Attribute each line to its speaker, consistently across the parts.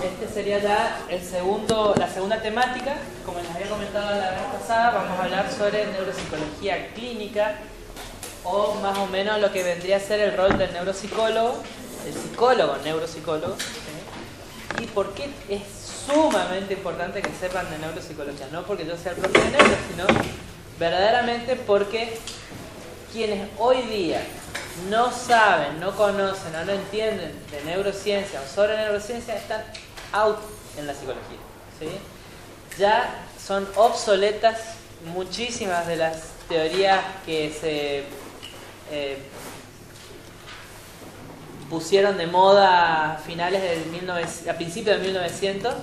Speaker 1: este sería ya la segunda temática. Como les había comentado la vez pasada, vamos a hablar sobre neuropsicología clínica, o más o menos lo que vendría a ser el rol del neuropsicólogo, el psicólogo neuropsicólogo, ¿sí? Y por qué es sumamente importante que sepan de neuropsicología, no porque yo sea el propio de neuro, sino verdaderamente porque quienes hoy día no saben, no conocen o no entienden de neurociencia o sobre neurociencia están out en la psicología, ¿sí? Ya son obsoletas muchísimas de las teorías que se pusieron de moda a principios de 1900.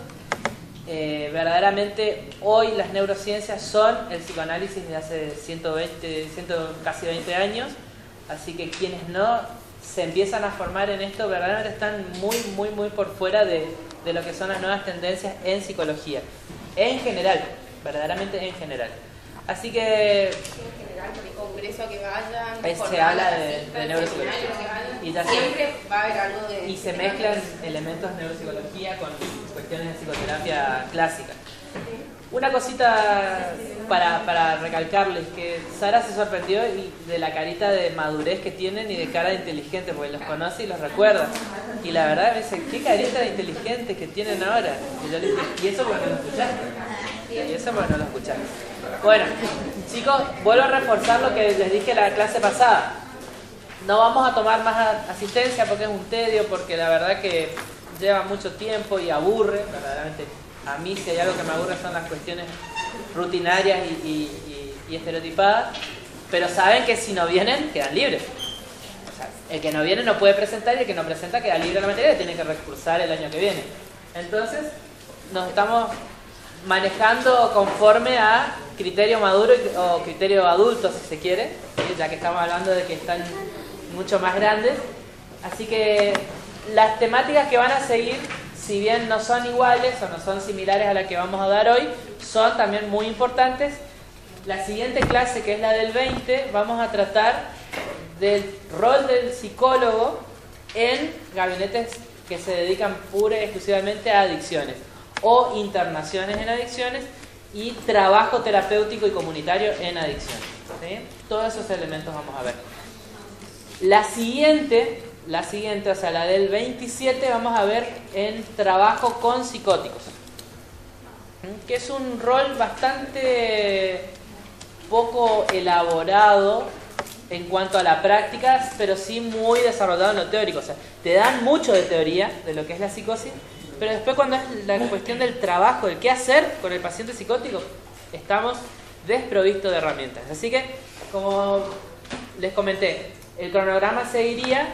Speaker 1: Verdaderamente hoy las neurociencias son el psicoanálisis de hace casi 20 años. Así que quienes no se empiezan a formar en esto verdaderamente están muy por fuera de lo que son las nuevas tendencias en psicología. En general, verdaderamente en general. Así que...
Speaker 2: En general, por el congreso a que vayan...
Speaker 1: Se habla de neuropsicología.
Speaker 2: Y siempre va a haber algo de...
Speaker 1: Y se mezclan elementos de neuropsicología con cuestiones de psicoterapia clásica. Una cosita para recalcarles, que Sara se sorprendió de la carita de madurez que tienen y de cara de inteligente, porque los conoce y los recuerda. Y la verdad me dice, qué carita de inteligente que tienen ahora. Y yo le dije, ¿y eso porque no lo escuchaste? Y eso porque no lo escuchaste. Bueno, chicos, vuelvo a reforzar lo que les dije la clase pasada. No vamos a tomar más asistencia porque es un tedio, porque la verdad que lleva mucho tiempo y aburre, verdaderamente. A mí si hay algo que me aburre son las cuestiones rutinarias y estereotipadas, pero saben que si no vienen, quedan libres. O sea, el que no viene no puede presentar y el que no presenta queda libre de la materia y tiene que recursar el año que viene. Entonces, nos estamos manejando conforme a criterio maduro o criterio adulto, si se quiere, ya que estamos hablando de que están mucho más grandes. Así que las temáticas que van a seguir, si bien no son iguales o no son similares a la que vamos a dar hoy, son también muy importantes. La siguiente clase, que es la del 20, vamos a tratar del rol del psicólogo en gabinetes que se dedican pura y exclusivamente a adicciones o internaciones en adicciones y trabajo terapéutico y comunitario en adicciones, ¿sí? Todos esos elementos vamos a ver. La siguiente, o sea, la del 27, vamos a ver en trabajo con psicóticos, que es un rol bastante poco elaborado en cuanto a la práctica, pero sí muy desarrollado en lo teórico. O sea, te dan mucho de teoría de lo que es la psicosis, pero después cuando es la cuestión del trabajo, el qué hacer con el paciente psicótico, estamos desprovistos de herramientas. Así que, como les comenté, el cronograma seguiría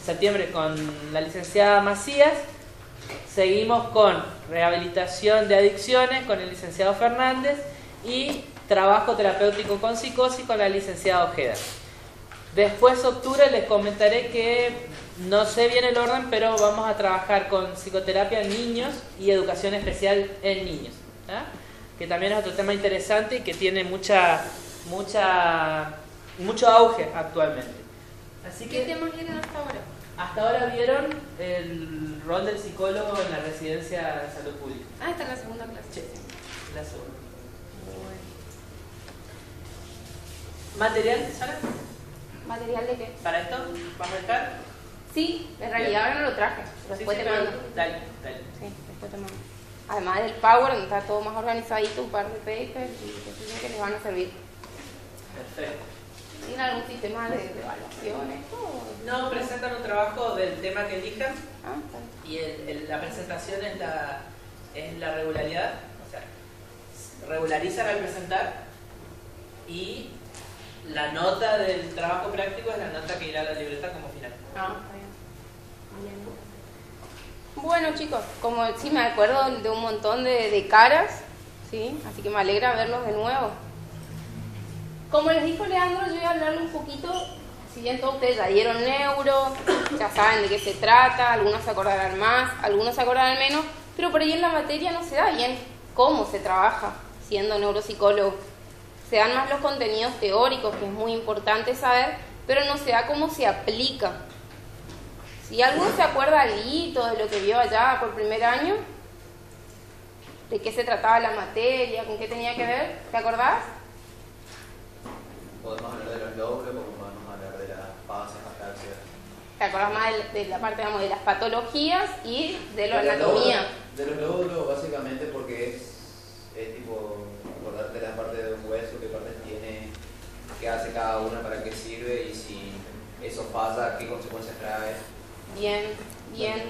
Speaker 1: septiembre con la licenciada Macías, seguimos con rehabilitación de adicciones con el licenciado Fernández y trabajo terapéutico con psicosis con la licenciada Ojeda. Después octubre les comentaré que no sé bien el orden, pero vamos a trabajar con psicoterapia en niños y educación especial en niños, ¿eh? Que también es otro tema interesante y que tiene mucho auge actualmente. Así que,
Speaker 2: ¿qué temas vieron hasta ahora?
Speaker 1: Hasta ahora vieron el rol del psicólogo en la residencia de salud pública.
Speaker 2: Ah, esta es la segunda clase.
Speaker 1: Sí, la segunda. ¿Material, Sara?
Speaker 2: ¿Material de qué?
Speaker 1: ¿Para esto? ¿Vamos a estar?
Speaker 2: Sí, en realidad ahora no lo traje. Después
Speaker 1: sí,
Speaker 2: te mando.
Speaker 1: Dale.
Speaker 2: Sí, después te mando. Además del Power, donde está todo más organizadito, un par de papers y que les van a servir.
Speaker 1: Perfecto.
Speaker 2: ¿Tienen algún sistema de evaluaciones?
Speaker 1: No, presentan un trabajo del tema que elijan
Speaker 2: Está bien.
Speaker 1: y la presentación es la regularidad, o sea, regularizan al presentar y la nota del trabajo práctico es la nota que irá a la libreta como final.
Speaker 2: Está bien. Bueno, chicos, como sí me acuerdo de un montón de caras, ¿sí? Así que me alegra verlos de nuevo. Como les dijo Leandro, yo voy a hablarle un poquito, si bien todos ustedes ya dieron neuro, ya saben de qué se trata, algunos se acordarán más, algunos se acordarán menos, pero por ahí en la materia no se da bien cómo se trabaja siendo neuropsicólogo. Se dan más los contenidos teóricos, que es muy importante saber, pero no se da cómo se aplica, Si alguno se acuerda algo de lo que vio allá por primer año, de qué se trataba la materia, con qué tenía que ver, ¿te acordás?
Speaker 3: Podemos hablar de los lóbulos, podemos hablar de las fases, ataxias.
Speaker 2: ¿Te acordás más de la parte, digamos, de las patologías y de la anatomía?
Speaker 3: De los lóbulos, básicamente, porque es tipo acordarte de la parte de un hueso, qué partes tiene, qué hace cada una, para qué sirve y si eso falla, qué consecuencias trae.
Speaker 2: Bien,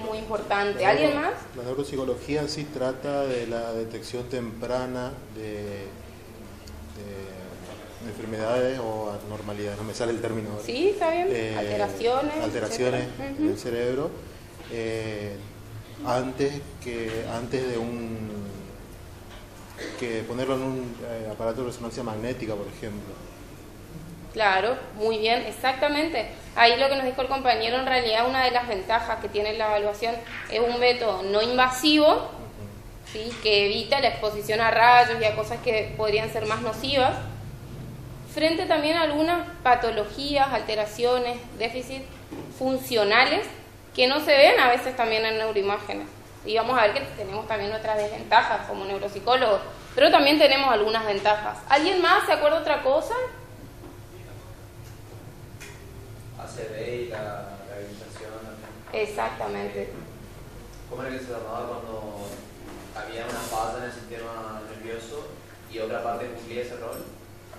Speaker 2: muy importante. ¿Alguien más?
Speaker 4: La neuropsicología en sí trata de la detección temprana de enfermedades o anormalidades, no me sale el término ahora.
Speaker 2: Sí, está bien. Alteraciones
Speaker 4: del cerebro, antes de que ponerlo en un aparato de resonancia magnética, por ejemplo.
Speaker 2: Claro, muy bien, exactamente. Ahí lo que nos dijo el compañero, en realidad una de las ventajas que tiene la evaluación es un método no invasivo, ¿sí? Que evita la exposición a rayos y a cosas que podrían ser más nocivas, frente también a algunas patologías, alteraciones, déficits funcionales que no se ven a veces también en neuroimágenes. Y vamos a ver que tenemos también otras desventajas como neuropsicólogos, pero también tenemos algunas ventajas. ¿Alguien más se acuerda otra cosa?
Speaker 3: ACV y la rehabilitación también.
Speaker 2: Exactamente.
Speaker 3: ¿Cómo era que se llamaba cuando había una falla en el sistema nervioso y otra parte cumplía ese rol?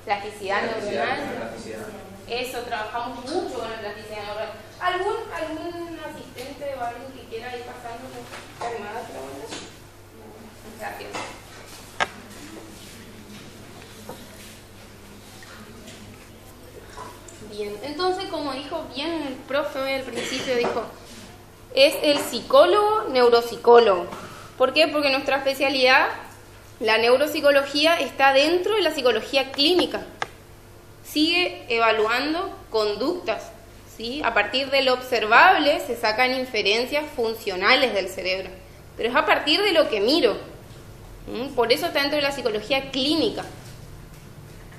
Speaker 2: Plasticidad neuronal.
Speaker 3: Plasticidad.
Speaker 2: Eso, trabajamos mucho con la plasticidad neuronal. ¿Algún asistente o alguien que quiera ir pasando la llamada? Gracias. Bien, entonces como dijo bien el profe hoy al principio, dijo, es el psicólogo neuropsicólogo. ¿Por qué? Porque nuestra especialidad, la neuropsicología, está dentro de la psicología clínica. Sigue evaluando conductas, ¿sí? A partir de lo observable se sacan inferencias funcionales del cerebro, pero es a partir de lo que miro. Por eso está dentro de la psicología clínica.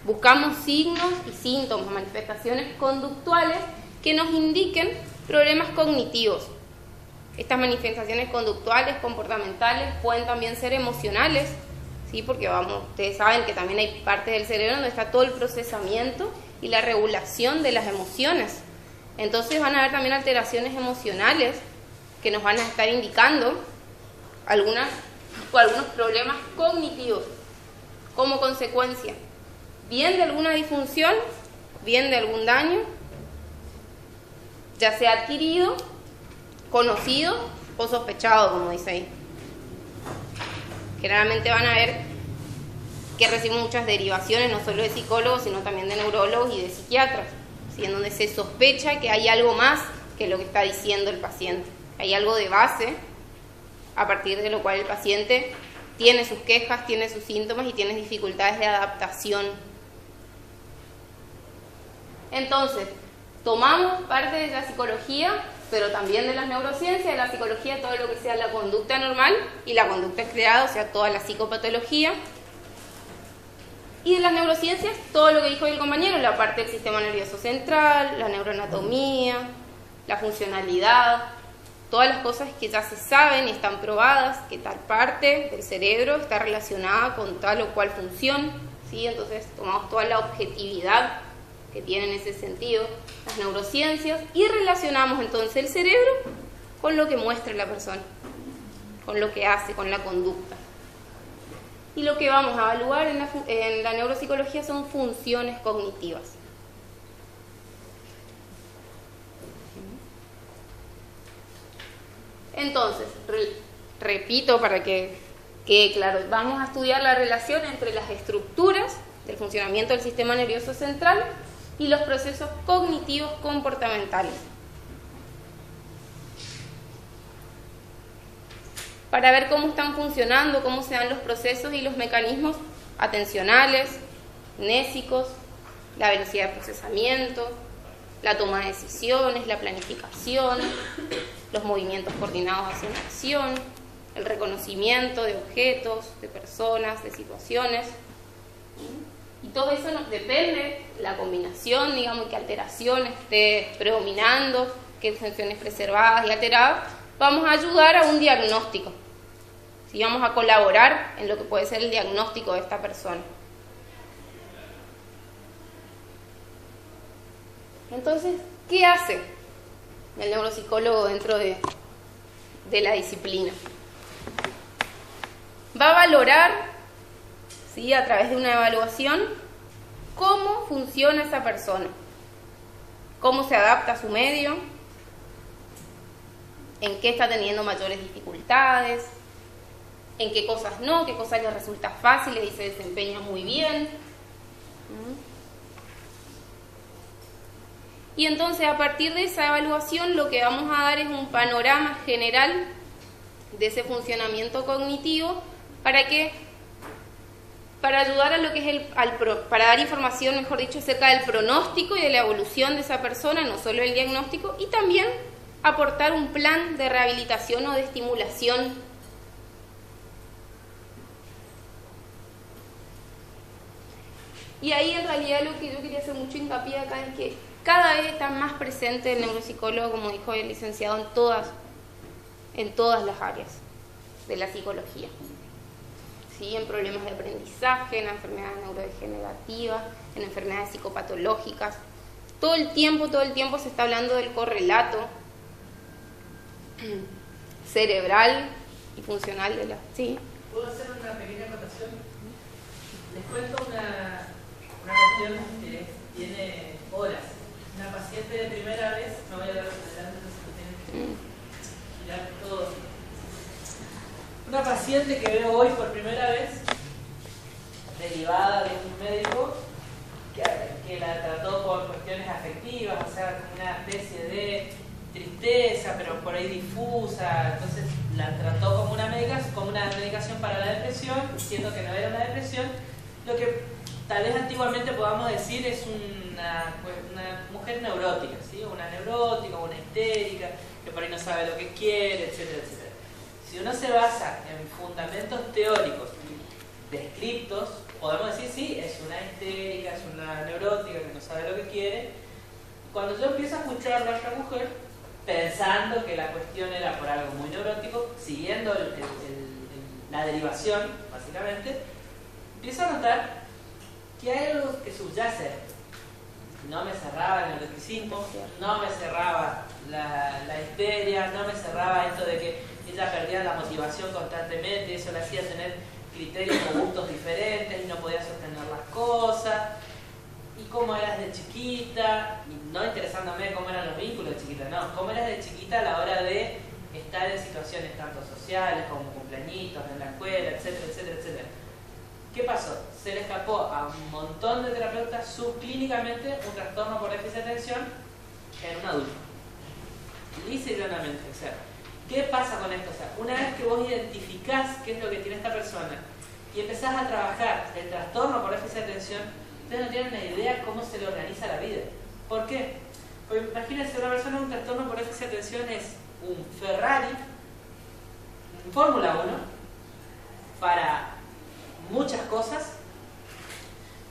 Speaker 2: Buscamos signos y síntomas, manifestaciones conductuales que nos indiquen problemas cognitivos. Estas manifestaciones conductuales, comportamentales, pueden también ser emocionales, ¿sí? Porque ustedes saben que también hay parte del cerebro donde está todo el procesamiento y la regulación de las emociones. Entonces van a haber también alteraciones emocionales que nos van a estar indicando algunos problemas cognitivos como consecuencia, bien de alguna disfunción, bien de algún daño, ya sea adquirido, conocido o sospechado, como dice ahí. Generalmente van a ver que reciben muchas derivaciones, no solo de psicólogos, sino también de neurólogos y de psiquiatras, ¿sí? En donde se sospecha que hay algo más que lo que está diciendo el paciente. Hay algo de base, a partir de lo cual el paciente tiene sus quejas, tiene sus síntomas y tiene dificultades de adaptación. Entonces, tomamos parte de la psicología, pero también de las neurociencias, de la psicología, todo lo que sea la conducta normal y la conducta creada, o sea, toda la psicopatología. Y de las neurociencias, todo lo que dijo el compañero, la parte del sistema nervioso central, la neuroanatomía, la funcionalidad, todas las cosas que ya se saben y están probadas, que tal parte del cerebro está relacionada con tal o cual función, ¿sí? Entonces tomamos toda la objetividad que tiene en ese sentido las neurociencias y relacionamos entonces el cerebro con lo que muestra la persona, con lo que hace, con la conducta. Y lo que vamos a evaluar en la neuropsicología son funciones cognitivas. Entonces, repito para que quede claro, vamos a estudiar la relación entre las estructuras del funcionamiento del sistema nervioso central y los procesos cognitivos comportamentales. Para ver cómo están funcionando, cómo se dan los procesos y los mecanismos atencionales, mnésicos, la velocidad de procesamiento, la toma de decisiones, la planificación, los movimientos coordinados hacia una acción, el reconocimiento de objetos, de personas, de situaciones. Y todo eso nos depende, la combinación, digamos, que alteración esté predominando, qué funciones preservadas y alteradas, vamos a ayudar a un diagnóstico. ¿Sí? Vamos a colaborar en lo que puede ser el diagnóstico de esta persona. Entonces, ¿qué hace el neuropsicólogo dentro de la disciplina? Va a valorar, ¿sí?, a través de una evaluación, cómo funciona esa persona, cómo se adapta a su medio, en qué está teniendo mayores dificultades, en qué cosas no, qué cosas le resulta fáciles y se desempeña muy bien. Y entonces, a partir de esa evaluación, lo que vamos a dar es un panorama general de ese funcionamiento cognitivo para ayudar a lo que es para dar información, mejor dicho, acerca del pronóstico y de la evolución de esa persona, no solo el diagnóstico, y también aportar un plan de rehabilitación o de estimulación. Y ahí en realidad lo que yo quería hacer mucho hincapié acá es que cada vez está más presente el neuropsicólogo, como dijo el licenciado, en todas las áreas de la psicología. ¿Sí? En problemas de aprendizaje, en enfermedades neurodegenerativas, en enfermedades psicopatológicas. Todo el tiempo se está hablando del correlato cerebral y funcional de la... ¿Sí?
Speaker 1: ¿Puedo hacer una pequeña acotación? Les cuento una cuestión que tiene horas. Una paciente de primera vez, no voy a dar adelante, entonces tienen que mirar todo. Una paciente que veo hoy por primera vez, derivada de un médico que la trató por cuestiones afectivas, o sea, como una especie de tristeza, pero por ahí difusa, entonces la trató como una medicación para la depresión, diciendo que no era una depresión, lo que tal vez antiguamente podamos decir es una mujer neurótica, ¿sí? Una neurótica, una histérica, que por ahí no sabe lo que quiere, etcétera, etcétera. Si uno se basa en fundamentos teóricos descriptos, podemos decir, sí, es una histérica, es una neurótica que no sabe lo que quiere. Cuando yo empiezo a escucharla a esta mujer, pensando que la cuestión era por algo muy neurótico, siguiendo la derivación, básicamente, empiezo a notar que hay algo que subyace. No me cerraba el neuroticismo, no me cerraba la histeria, no me cerraba esto de que ella perdía la motivación constantemente y eso le hacía tener criterios o gustos diferentes y no podía sostener las cosas. Y cómo eras de chiquita, y no interesándome cómo eran los vínculos de chiquita, no, cómo eras de chiquita a la hora de estar en situaciones tanto sociales como cumpleañitos, en la escuela, etcétera, etcétera, etcétera. ¿Qué pasó? Se le escapó a un montón de terapeutas subclínicamente un trastorno por déficit de atención en un adulto. Lisa y llanamente. O sea, ¿qué pasa con esto? O sea, una vez que vos identificás qué es lo que tiene esta persona y empezás a trabajar el trastorno por déficit de atención, ustedes no tienen una idea cómo se le organiza la vida. ¿Por qué? Porque imagínense, una persona con un trastorno por déficit de atención es un Ferrari, un Fórmula 1, para muchas cosas.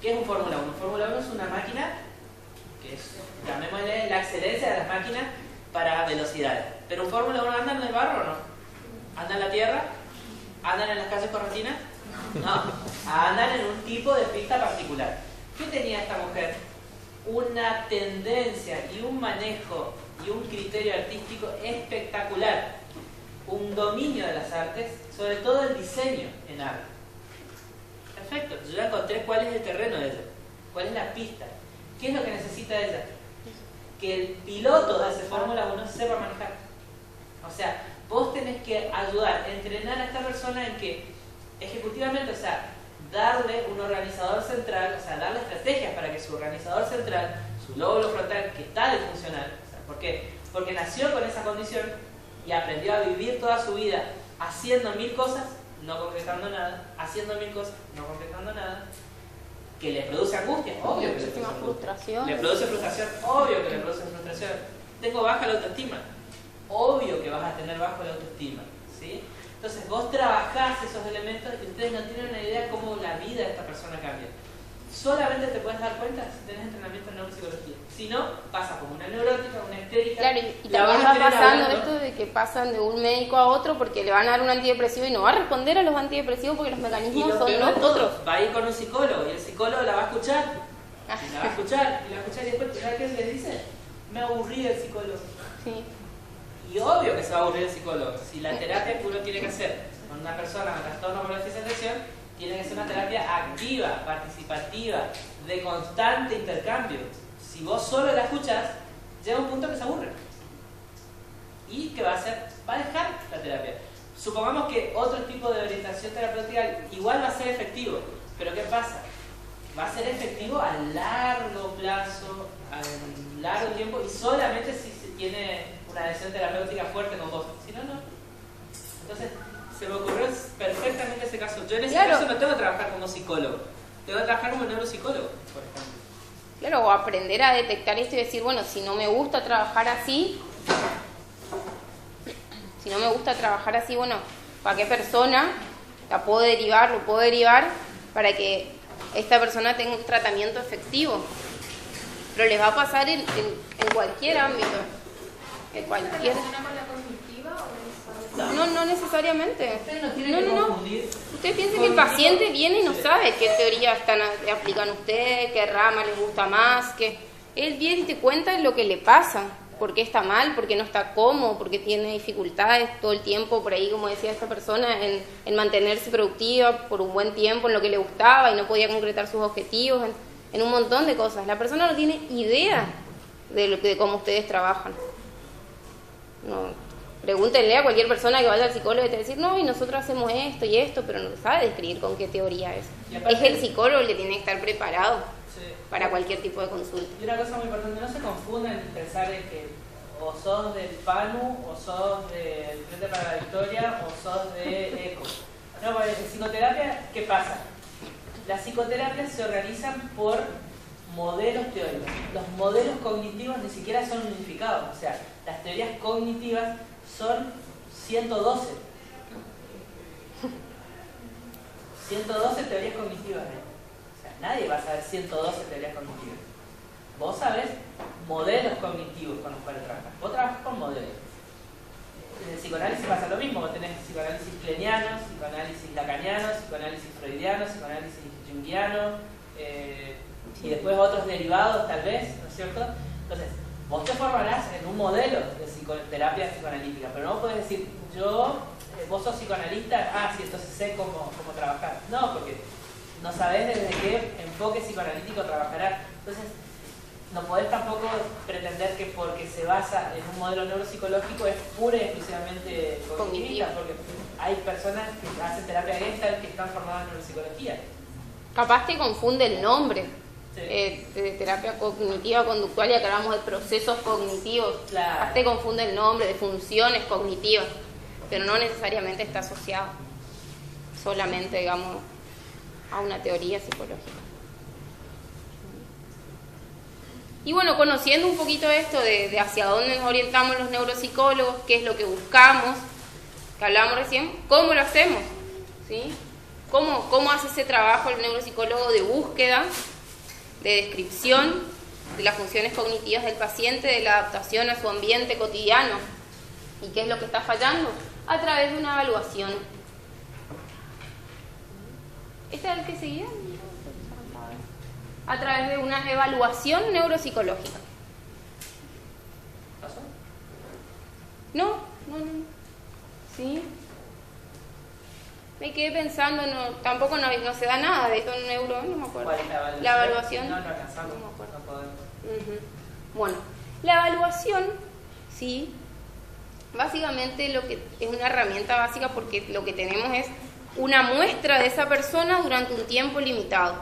Speaker 1: ¿Qué es un Fórmula 1? Fórmula 1 es una máquina que es, llamémosle, la excelencia de las máquinas para velocidades. Pero un Fórmula 1 anda en el barro o no? ¿Anda en la tierra? ¿Andan en las calles correntinas? No, andan en un tipo de pista particular. ¿Qué tenía esta mujer? Una tendencia y un manejo y un criterio artístico espectacular. Un dominio de las artes, sobre todo el diseño en arte. Perfecto, yo ya encontré cuál es el terreno de ella, cuál es la pista, qué es lo que necesita ella. Que el piloto de ese Fórmula 1 sepa manejar. O sea, vos tenés que ayudar, entrenar a esta persona en que ejecutivamente, o sea, darle un organizador central, o sea, darle estrategias para que su organizador central, su lóbulo frontal, que está disfuncional, o sea, ¿por qué? Porque nació con esa condición y aprendió a vivir toda su vida haciendo 1000 cosas, no concretando nada, haciendo 1000 cosas, no concretando nada, que le produce angustia, obvio que le produce
Speaker 2: frustración.
Speaker 1: Le produce frustración, obvio que le produce frustración. Tengo baja la autoestima, obvio que vas a tener bajo la autoestima, ¿sí? Entonces vos trabajás esos elementos y ustedes no tienen una idea cómo la vida de esta persona cambia. solamente te puedes dar cuenta si tenés entrenamiento en neuropsicología. Si no, pasa como una neurótica, una histérica.
Speaker 2: Claro, y también va pasando esto de que pasan de un médico a otro porque le van a dar un antidepresivo y no va a responder a los antidepresivos porque los mecanismos son otros.
Speaker 1: Va a ir con un psicólogo y el psicólogo la va a escuchar. Y la va a escuchar, y después, ¿sabes qué les dice? Me aburrí del psicólogo.
Speaker 2: Sí.
Speaker 1: Y obvio que se va a aburrir el psicólogo. Si la terapia que uno tiene que hacer con una persona con trastorno por déficit de atención, tiene que ser una terapia activa, participativa, de constante intercambio. Si vos solo la escuchas, llega un punto que se aburre. ¿Y qué va a hacer? Va a dejar la terapia. Supongamos que otro tipo de orientación terapéutica igual va a ser efectivo. Pero ¿qué pasa? Va a ser efectivo a largo plazo, a largo tiempo, y solamente si se tiene una adhesión terapéutica fuerte con vos. Si no, no. Entonces, se me ocurrió perfectamente ese caso. Yo en ese caso no tengo que trabajar como psicólogo. Tengo que trabajar como neuropsicólogo, por ejemplo.
Speaker 2: Claro, o aprender a detectar esto y decir, bueno, si no me gusta trabajar así, bueno, ¿para qué persona lo puedo derivar para que esta persona tenga un tratamiento efectivo? Pero les va a pasar en cualquier ámbito. En cualquier... No necesariamente.
Speaker 1: Ustedes no tienen que confundir.
Speaker 2: Usted piensa que el paciente viene y no sabe qué teoría aplican ustedes, qué rama les gusta más, que él viene y te cuenta lo que le pasa, por qué está mal, por qué no está cómodo, por qué tiene dificultades todo el tiempo por ahí, como decía esta persona, en mantenerse productiva por un buen tiempo en lo que le gustaba y no podía concretar sus objetivos, en un montón de cosas. La persona no tiene idea de cómo ustedes trabajan. No. Pregúntenle a cualquier persona que vaya al psicólogo y te va a decir, no, y nosotros hacemos esto y esto, pero no sabe describir con qué teoría es. Es el psicólogo el que tiene que estar preparado para cualquier tipo de consulta.
Speaker 1: Y una cosa muy importante, no se confundan en pensar de que o sos del PANU, o sos del Frente para la Victoria, o sos de ECO. No, porque en psicoterapia, ¿qué pasa? Las psicoterapias se organizan por modelos teóricos. Los modelos cognitivos ni siquiera son unificados, o sea, las teorías cognitivas son 112. 112 teorías cognitivas. O sea, nadie va a saber 112 teorías cognitivas. Vos sabés modelos cognitivos con los cuales trabajas. Vos trabajas con modelos. En el psicoanálisis pasa lo mismo. Vos tenés psicoanálisis kleniano, psicoanálisis lacaniano, psicoanálisis freudiano, psicoanálisis junguiano, y después otros derivados tal vez, ¿no es cierto? Entonces, vos te formarás en un modelo de psicoterapia psicoanalítica, pero no puedes decir, vos sos psicoanalista, sí, entonces sé cómo trabajar. No, porque no sabés desde qué enfoque psicoanalítico trabajarás. Entonces, no podés tampoco pretender que porque se basa en un modelo neuropsicológico es pura y exclusivamente cognitivista, porque hay personas que hacen terapia Gestalt que están formadas en neuropsicología.
Speaker 2: Capaz te confunde el nombre.
Speaker 1: Sí.
Speaker 2: De terapia cognitiva conductual y acá hablamos de procesos cognitivos.
Speaker 1: Claro.
Speaker 2: Te confunde el nombre de funciones cognitivas, pero no necesariamente está asociado solamente, digamos, a una teoría psicológica. Y bueno, conociendo un poquito esto de hacia dónde nos orientamos los neuropsicólogos, qué es lo que buscamos, que hablábamos recién, ¿cómo lo hacemos? ¿Sí? ¿Cómo hace ese trabajo el neuropsicólogo de búsqueda, de descripción de las funciones cognitivas del paciente, de la adaptación a su ambiente cotidiano? ¿Y qué es lo que está fallando? A través de una evaluación. ¿Este es el que seguía? A través de una evaluación neuropsicológica.
Speaker 1: ¿Pasó?
Speaker 2: No. ¿Sí? Me quedé pensando, tampoco no se da nada de esto en neuro, no me acuerdo.
Speaker 1: ¿Cuál es la evaluación?
Speaker 2: La evaluación.
Speaker 1: No alcanzamos.
Speaker 2: No me acuerdo.
Speaker 1: No podemos.
Speaker 2: Bueno, la evaluación, sí, básicamente lo que es una herramienta básica porque lo que tenemos es una muestra de esa persona durante un tiempo limitado,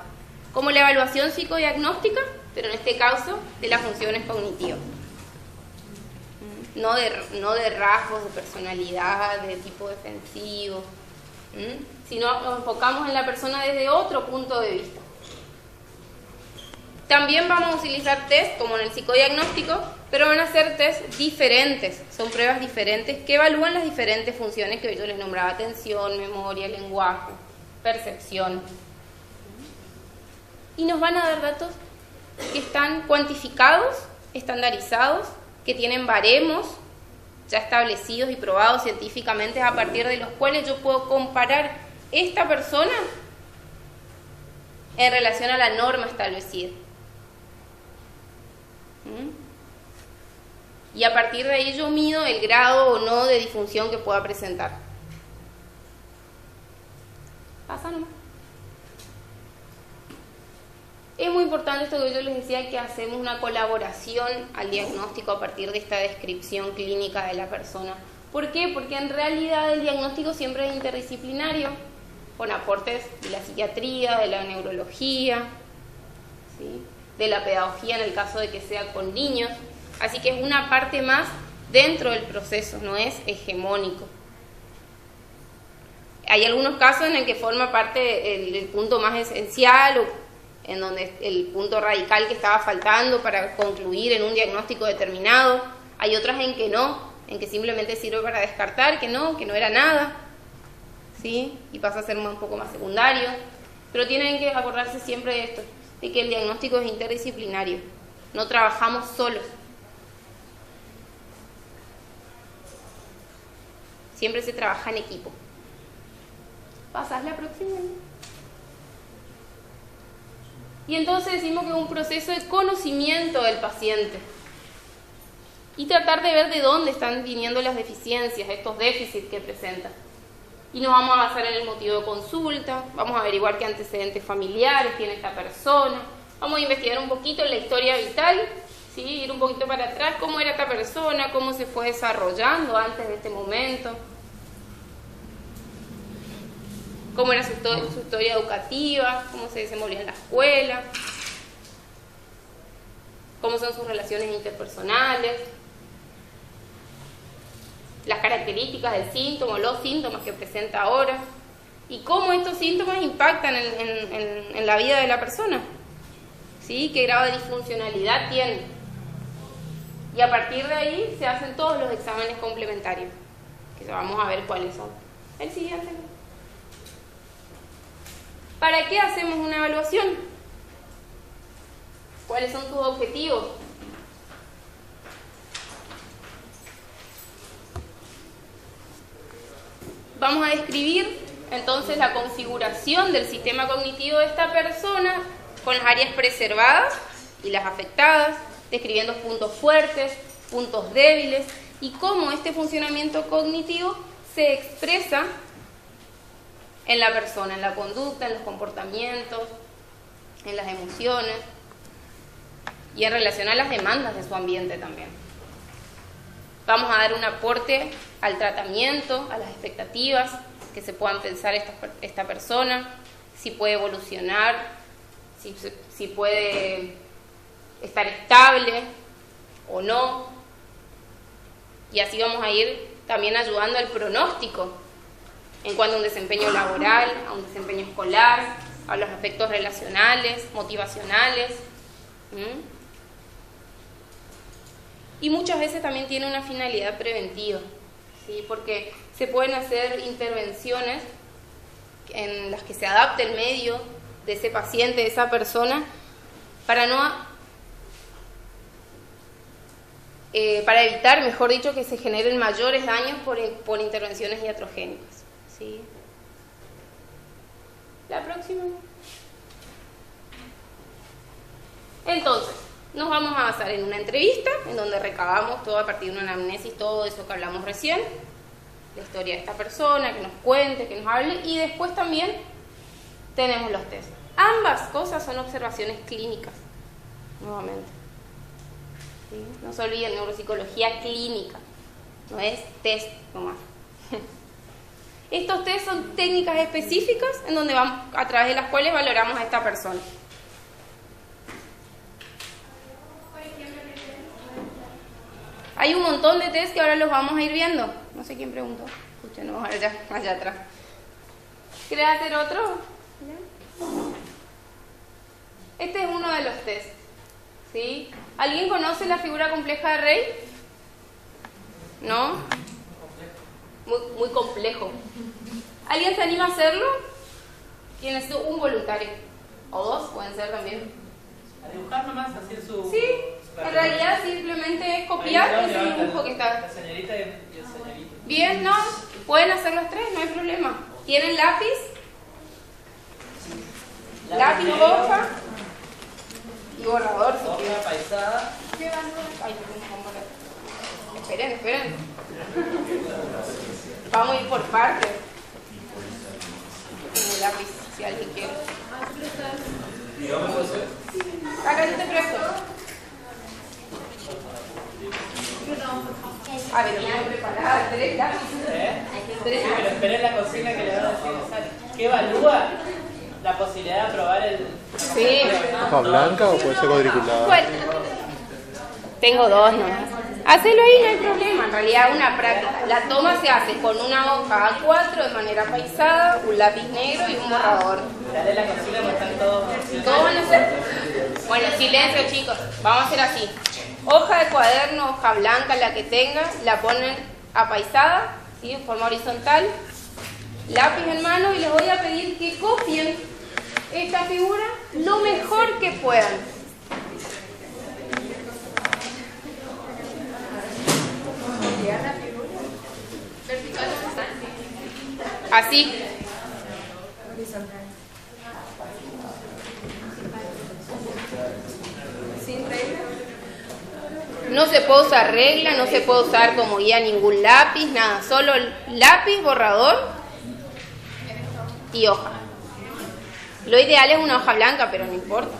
Speaker 2: como la evaluación psicodiagnóstica, pero en este caso de las funciones cognitivas. No de rasgos, de personalidad, de tipo defensivo, sino nos enfocamos en la persona desde otro punto de vista. También vamos a utilizar test como en el psicodiagnóstico, pero van a ser test diferentes, son pruebas diferentes que evalúan las diferentes funciones que yo les nombraba: atención, memoria, lenguaje, percepción. y nos van a dar datos que están cuantificados, estandarizados, que tienen baremos ya establecidos y probados científicamente, a partir de los cuales yo puedo comparar esta persona en relación a la norma establecida. Y a partir de ahí yo mido el grado o no de disfunción que pueda presentar. Pasa nomás. Es muy importante esto que yo les decía, que hacemos una colaboración al diagnóstico a partir de esta descripción clínica de la persona. ¿Por qué? Porque en realidad el diagnóstico siempre es interdisciplinario, con aportes de la psiquiatría, de la neurología, ¿sí?, de la pedagogía en el caso de que sea con niños. Así que es una parte más dentro del proceso, no es hegemónico. Hay algunos casos en el que forma parte el punto más esencial, o en donde el punto radical que estaba faltando para concluir en un diagnóstico determinado. Hay otras en que no, en que simplemente sirve para descartar que no era nada, ¿sí?, y pasa a ser un poco más secundario. Pero tienen que acordarse siempre de esto, de que el diagnóstico es interdisciplinario, no trabajamos solos. Siempre se trabaja en equipo. ¿Pasás la próxima? Y entonces decimos que es un proceso de conocimiento del paciente y tratar de ver de dónde están viniendo las deficiencias, estos déficits que presenta. Y nos vamos a basar en el motivo de consulta, vamos a averiguar qué antecedentes familiares tiene esta persona, vamos a investigar un poquito en la historia vital, ¿sí?, ir un poquito para atrás, cómo era esta persona, cómo se fue desarrollando antes de este momento, cómo era su historia educativa, cómo se desenvolvía en la escuela, cómo son sus relaciones interpersonales, las características del síntoma, los síntomas que presenta ahora, y cómo estos síntomas impactan en la vida de la persona, ¿sí?, qué grado de disfuncionalidad tiene. Y a partir de ahí se hacen todos los exámenes complementarios, que ya vamos a ver cuáles son. El siguiente. ¿Para qué hacemos una evaluación? ¿Cuáles son tus objetivos? Vamos a describir entonces la configuración del sistema cognitivo de esta persona con las áreas preservadas y las afectadas, describiendo puntos fuertes, puntos débiles y cómo este funcionamiento cognitivo se expresa en la persona, en la conducta, en los comportamientos, en las emociones y en relación a las demandas de su ambiente también. Vamos a dar un aporte al tratamiento, a las expectativas que se puedan pensar esta persona, si puede evolucionar, si puede estar estable o no. Y así vamos a ir también ayudando al pronóstico en cuanto a un desempeño laboral, a un desempeño escolar, a los aspectos relacionales, motivacionales. Y muchas veces también tiene una finalidad preventiva, ¿sí?, porque se pueden hacer intervenciones en las que se adapte el medio de ese paciente, de esa persona, para evitar, mejor dicho, que se generen mayores daños por intervenciones iatrogénicas, ¿sí? La próxima. Entonces, nos vamos a basar en una entrevista, en donde recabamos todo a partir de una anamnesis, todo eso que hablamos recién, la historia de esta persona, que nos cuente, que nos hable, y después también tenemos los test. Ambas cosas son observaciones clínicas, nuevamente. ¿Sí? No se olviden, neuropsicología clínica, no es test nomás. Estos test son técnicas específicas en donde vamos, a través de las cuales valoramos a esta persona. Hay un montón de test que ahora los vamos a ir viendo. No sé quién preguntó. Escúchenos allá atrás. ¿Quieres hacer otro? Este es uno de los test, ¿sí? ¿Alguien conoce la figura compleja de Rey? ¿No? Muy complejo. ¿Alguien se anima a hacerlo? ¿Quién es un voluntario? O 2 pueden ser también.
Speaker 1: A dibujar nomás, así en su...
Speaker 2: Sí, en realidad simplemente es copiar ese dibujo que está.
Speaker 1: La señorita y el señorito.
Speaker 2: Bien, no, pueden hacer los tres, no hay problema. ¿Tienen lápiz? Lápiz,
Speaker 1: negro,
Speaker 2: hoja y borrador si
Speaker 1: hoja
Speaker 2: quieren.
Speaker 1: paisada.
Speaker 2: Ay, esperen. Vamos a ir por partes. Tengo lápiz, si alguien quiere. Acá yo te presto. A ver, me han preparado 3 lápices.
Speaker 1: Pero esperen la consigna que le van a decir. ¿Qué evalúa la posibilidad de aprobar el...
Speaker 2: Sí.
Speaker 4: ¿Hoja blanca o puede ser cuadriculada?
Speaker 2: Bueno, tengo 2 nomás. Hacelo ahí, no hay problema. En realidad, una práctica. La toma se hace con una hoja A4 de manera paisada, un lápiz negro y un borrador.
Speaker 1: Dale la consigna porque están todos...
Speaker 2: ¿Todos van a hacer? Bueno, silencio, chicos. Vamos a hacer así. Hoja de cuaderno, hoja blanca, la que tenga, la ponen apaisada, ¿sí? En forma horizontal. Lápiz en mano y les voy a pedir que copien esta figura lo mejor que puedan. Así. No se puede usar regla, no se puede usar como guía ningún lápiz, nada. Solo lápiz, borrador y hoja. Lo ideal es una hoja blanca, pero no importa.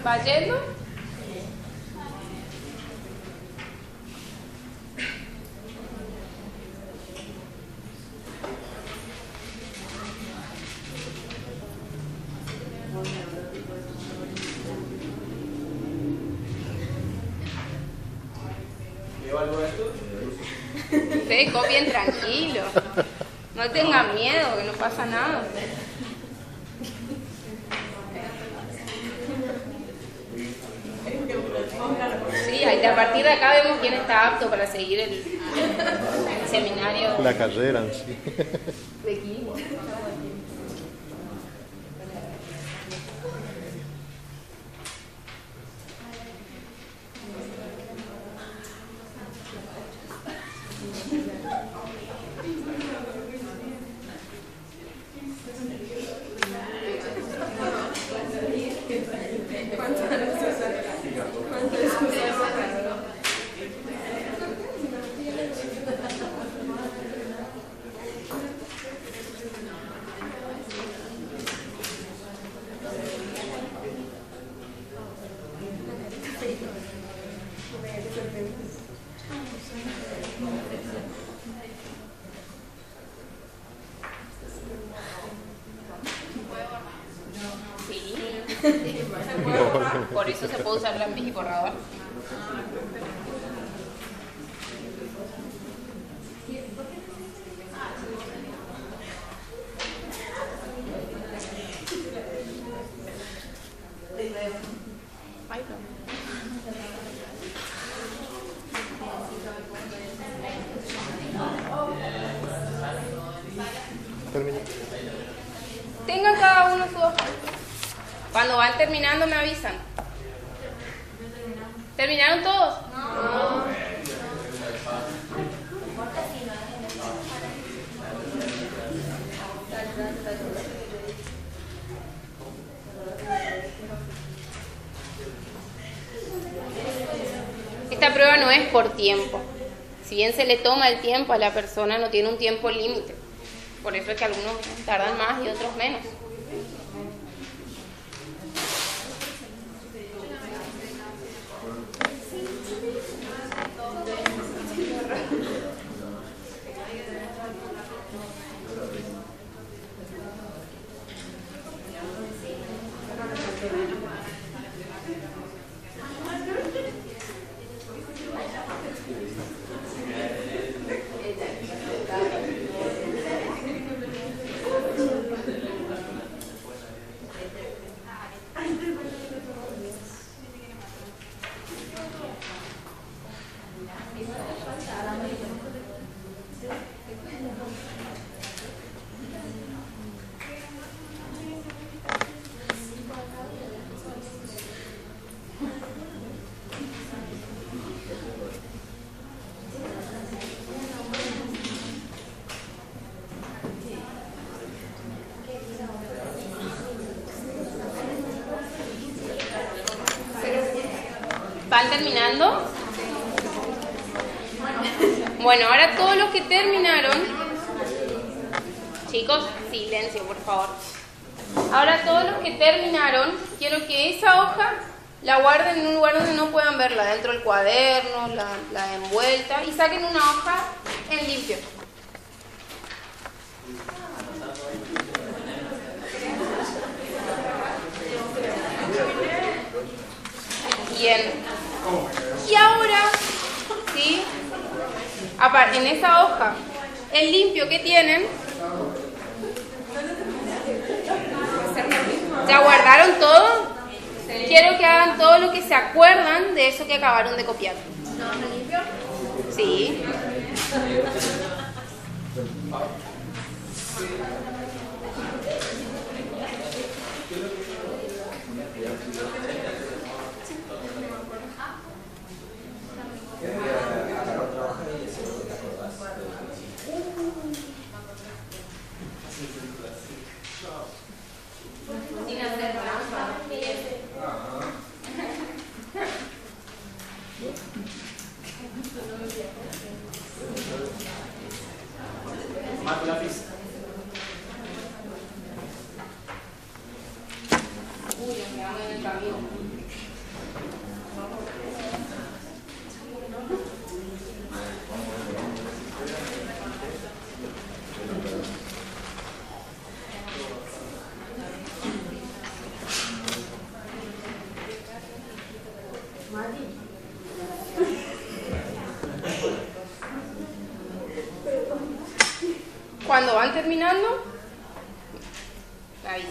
Speaker 2: ¿Va yendo? Ustedes copien tranquilo. No tengan miedo, que no pasa nada. Sí, a partir de acá vemos quién está apto para seguir el seminario
Speaker 4: La carrera en sí.
Speaker 2: de equipo. Por eso se puede usar lápiz y borrador.
Speaker 4: Termina.
Speaker 2: Tengan cada uno su hoja. Cuando van terminando me avisan. ¿Terminaron todos? No. Esta prueba no es por tiempo. Si bien se le toma el tiempo a la persona, no tiene un tiempo límite. Por eso es que algunos tardan más y otros menos. ¿Van terminando? Bueno, ahora todos los que terminaron, chicos, silencio por favor. Ahora todos los que terminaron, quiero que esa hoja la guarden en un lugar donde no puedan verla, dentro del cuaderno, la envuelta, y saquen una hoja en limpio. Bien. Y ahora, ¿sí? En esa hoja, en limpio que tienen, ¿ya guardaron todo? Quiero que hagan todo lo que se acuerdan de eso que acabaron de copiar. ¿No limpio? Sí.
Speaker 1: Mato lápiz.
Speaker 2: Uy, nos quedamos en el camino. Cuando van terminando, ahí.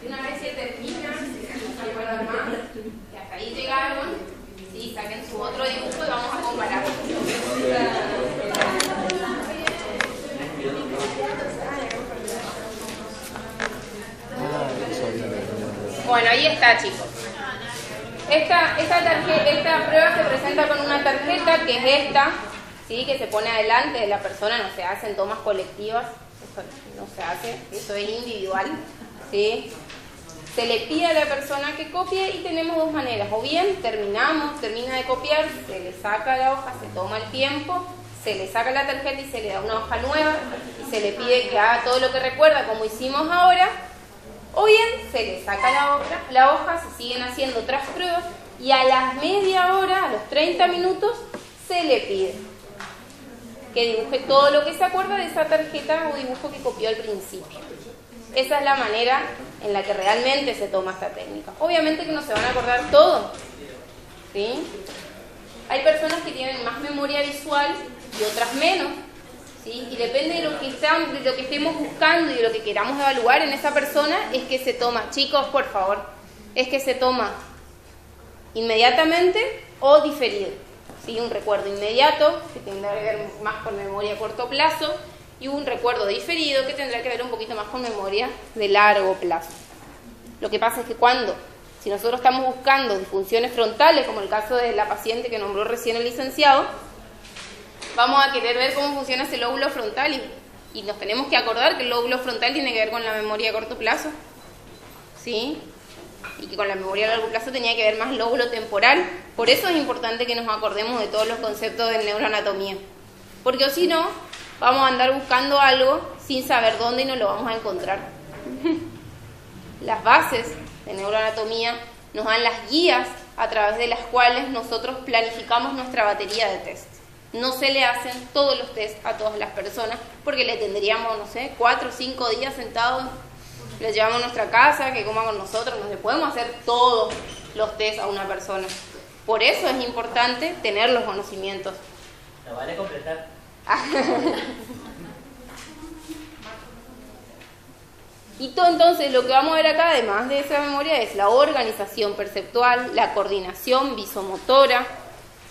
Speaker 2: Una vez que terminan, y acuerdan más, que hasta ahí llegaron, sí, saquen su otro dibujo y vamos a comparar. Bueno, ahí está, chicos. Esta prueba se presenta con una tarjeta que es esta, ¿sí? Que se pone adelante de la persona, no se hacen tomas colectivas, eso no se hace, eso es individual, ¿sí? Se le pide a la persona que copie y tenemos dos maneras, o bien termina de copiar, se le saca la hoja, se toma el tiempo, se le saca la tarjeta y se le da una hoja nueva y se le pide que haga todo lo que recuerda como hicimos ahora, o bien se le saca la hoja, se siguen haciendo otras pruebas y a las media hora, a los 30 minutos, se le pide que dibuje todo lo que se acuerda de esa tarjeta o dibujo que copió al principio. Esa es la manera en la que realmente se toma esta técnica. Obviamente que no se van a acordar todo, ¿sí? Hay personas que tienen más memoria visual y otras menos, ¿sí? Y depende de lo que estemos buscando y de lo que queramos evaluar en esa persona, es que se toma, chicos, por favor, es que se toma inmediatamente o diferido, ¿sí? Un recuerdo inmediato, que tendrá que ver más con memoria a corto plazo, y un recuerdo diferido, que tendrá que ver un poquito más con memoria de largo plazo. Lo que pasa es que si nosotros estamos buscando disfunciones frontales, como el caso de la paciente que nombró recién el licenciado, vamos a querer ver cómo funciona ese lóbulo frontal y nos tenemos que acordar que el lóbulo frontal tiene que ver con la memoria a corto plazo, ¿sí? y que con la memoria a largo plazo tenía que ver más lóbulo temporal. Por eso es importante que nos acordemos de todos los conceptos de neuroanatomía, porque o si no, vamos a andar buscando algo sin saber dónde y no lo vamos a encontrar. Las bases de neuroanatomía nos dan las guías a través de las cuales nosotros planificamos nuestra batería de test. No se le hacen todos los test a todas las personas porque le tendríamos, no sé, 4 o 5 días sentados, le llevamos a nuestra casa, que coma con nosotros, no le podemos hacer todos los test a una persona. Por eso es importante tener los conocimientos.
Speaker 1: No vale completar.
Speaker 2: Y todo, entonces lo que vamos a ver acá, además de esa memoria, es la organización perceptual, la coordinación visomotora,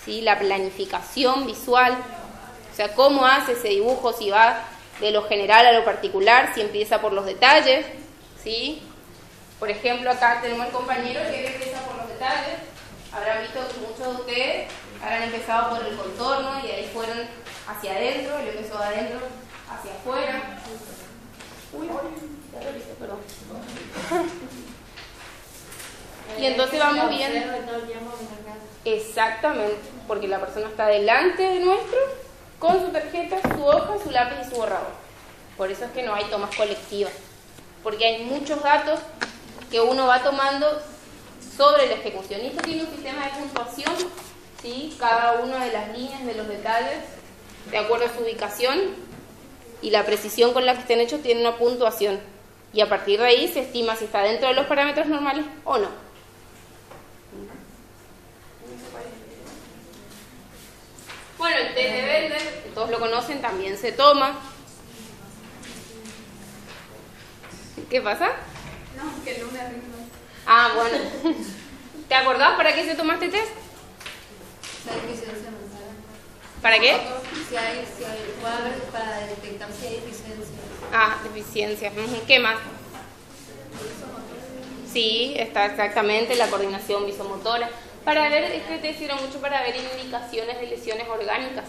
Speaker 2: ¿sí? La planificación visual, o sea, cómo hace ese dibujo, si va de lo general a lo particular, si empieza por los detalles, ¿sí? Por ejemplo, acá tenemos el compañero que empieza por los detalles. Habrán visto que muchos de ustedes habrán empezado por el contorno y ahí fueron hacia adentro, él empezó de adentro hacia afuera. Uy, ya lo hice, perdón. Y entonces vamos viendo. Exactamente, porque la persona está delante de nuestro, con su tarjeta, su hoja, su lápiz y su borrador. Por eso es que no hay tomas colectivas, porque hay muchos datos que uno va tomando sobre la ejecución. Y esto tiene un sistema de puntuación, ¿sí? Cada una de las líneas de los detalles, de acuerdo a su ubicación y la precisión con la que estén hechos, tiene una puntuación. Y a partir de ahí se estima si está dentro de los parámetros normales o no. Bueno, el test de Bender, que todos lo conocen, también se toma. ¿Qué pasa?
Speaker 5: No, que no me arreglo.
Speaker 2: Ah, bueno. ¿Te acordás para qué se toma este test?
Speaker 5: ¿Sabes qué se usa avanzada?
Speaker 2: ¿Para qué?
Speaker 5: Si hay, puede haber para detectar si hay deficiencias.
Speaker 2: Ah, deficiencias. ¿Qué más? Sí, está exactamente la coordinación visomotora. Para ver, este test sirve mucho para ver indicaciones de lesiones orgánicas.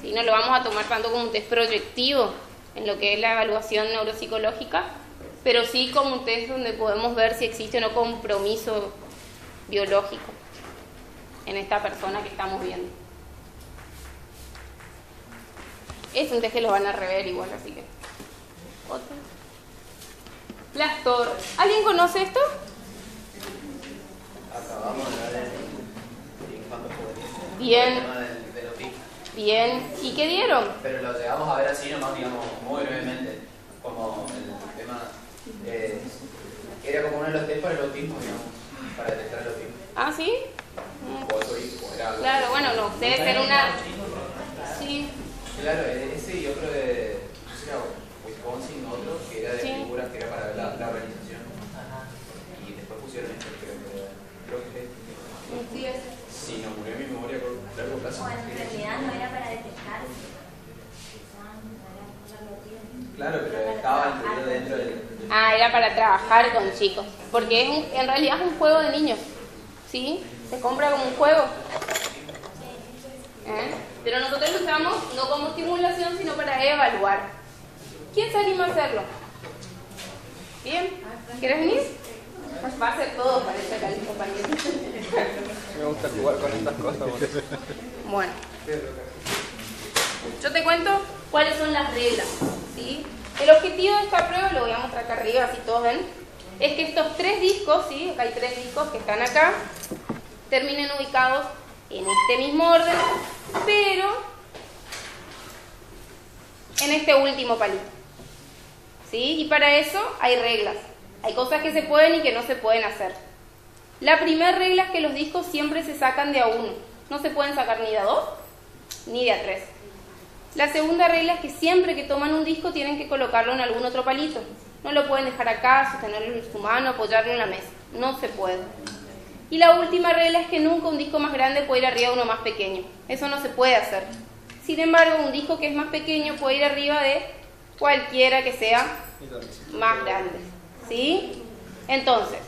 Speaker 2: ¿Sí? No lo vamos a tomar tanto como un test proyectivo en lo que es la evaluación neuropsicológica, pero sí como un test donde podemos ver si existe o no compromiso biológico en esta persona que estamos viendo. Es un test que lo van a rever igual, así que... Otro. Plastor. ¿Alguien conoce esto?
Speaker 3: Acabamos de ver el infanto juvenil.
Speaker 2: Bien.
Speaker 3: El tema del autismo.
Speaker 2: Bien. ¿Y qué dieron?
Speaker 3: Pero lo llegamos a ver así nomás, digamos, muy brevemente. Como el tema... era como uno de los test para el autismo, digamos, para detectar el autismo.
Speaker 2: ¿Ah, sí?
Speaker 3: O eso o era algo.
Speaker 2: Claro, bueno, no, debe ser una... Sí.
Speaker 3: Claro, ese y otro de... No sé, era Wisconsin, otro que era de
Speaker 2: Sí.
Speaker 3: figuras, que era para la organización. Y después pusieron esto, creo que
Speaker 5: Sí, es.
Speaker 3: sí, no murió mi memoria por largo plazo.
Speaker 6: Bueno, en realidad no era para detectar.
Speaker 3: Claro, pero estaba incluido dentro del...
Speaker 2: Ah, era para trabajar con chicos, porque en realidad es un juego de niños, ¿sí? Se compra como un juego. Pero nosotros lo usamos no como estimulación, sino para evaluar. ¿Quién se anima a hacerlo? ¿Bien? ¿Quieres venir? Va a ser todo, parece acá el compañero.
Speaker 7: Me gusta jugar con estas cosas.
Speaker 2: Bueno, yo te cuento cuáles son las reglas, ¿sí? El objetivo de esta prueba, lo voy a mostrar acá arriba, así todos ven, es que estos 3 discos, ¿sí? Acá hay 3 discos que están acá, terminen ubicados en este mismo orden, pero en este último palito, ¿sí? Y para eso hay reglas. Hay cosas que se pueden y que no se pueden hacer. La primera regla es que los discos siempre se sacan de a 1. No se pueden sacar ni de a 2 ni de a 3. La segunda regla es que siempre que toman un disco tienen que colocarlo en algún otro palito. No lo pueden dejar acá, sostenerlo en su mano, apoyarlo en la mesa. No se puede. Y la última regla es que nunca un disco más grande puede ir arriba de uno más pequeño. Eso no se puede hacer. Sin embargo, un disco que es más pequeño puede ir arriba de cualquiera que sea más grande. ¿Sí? Entonces,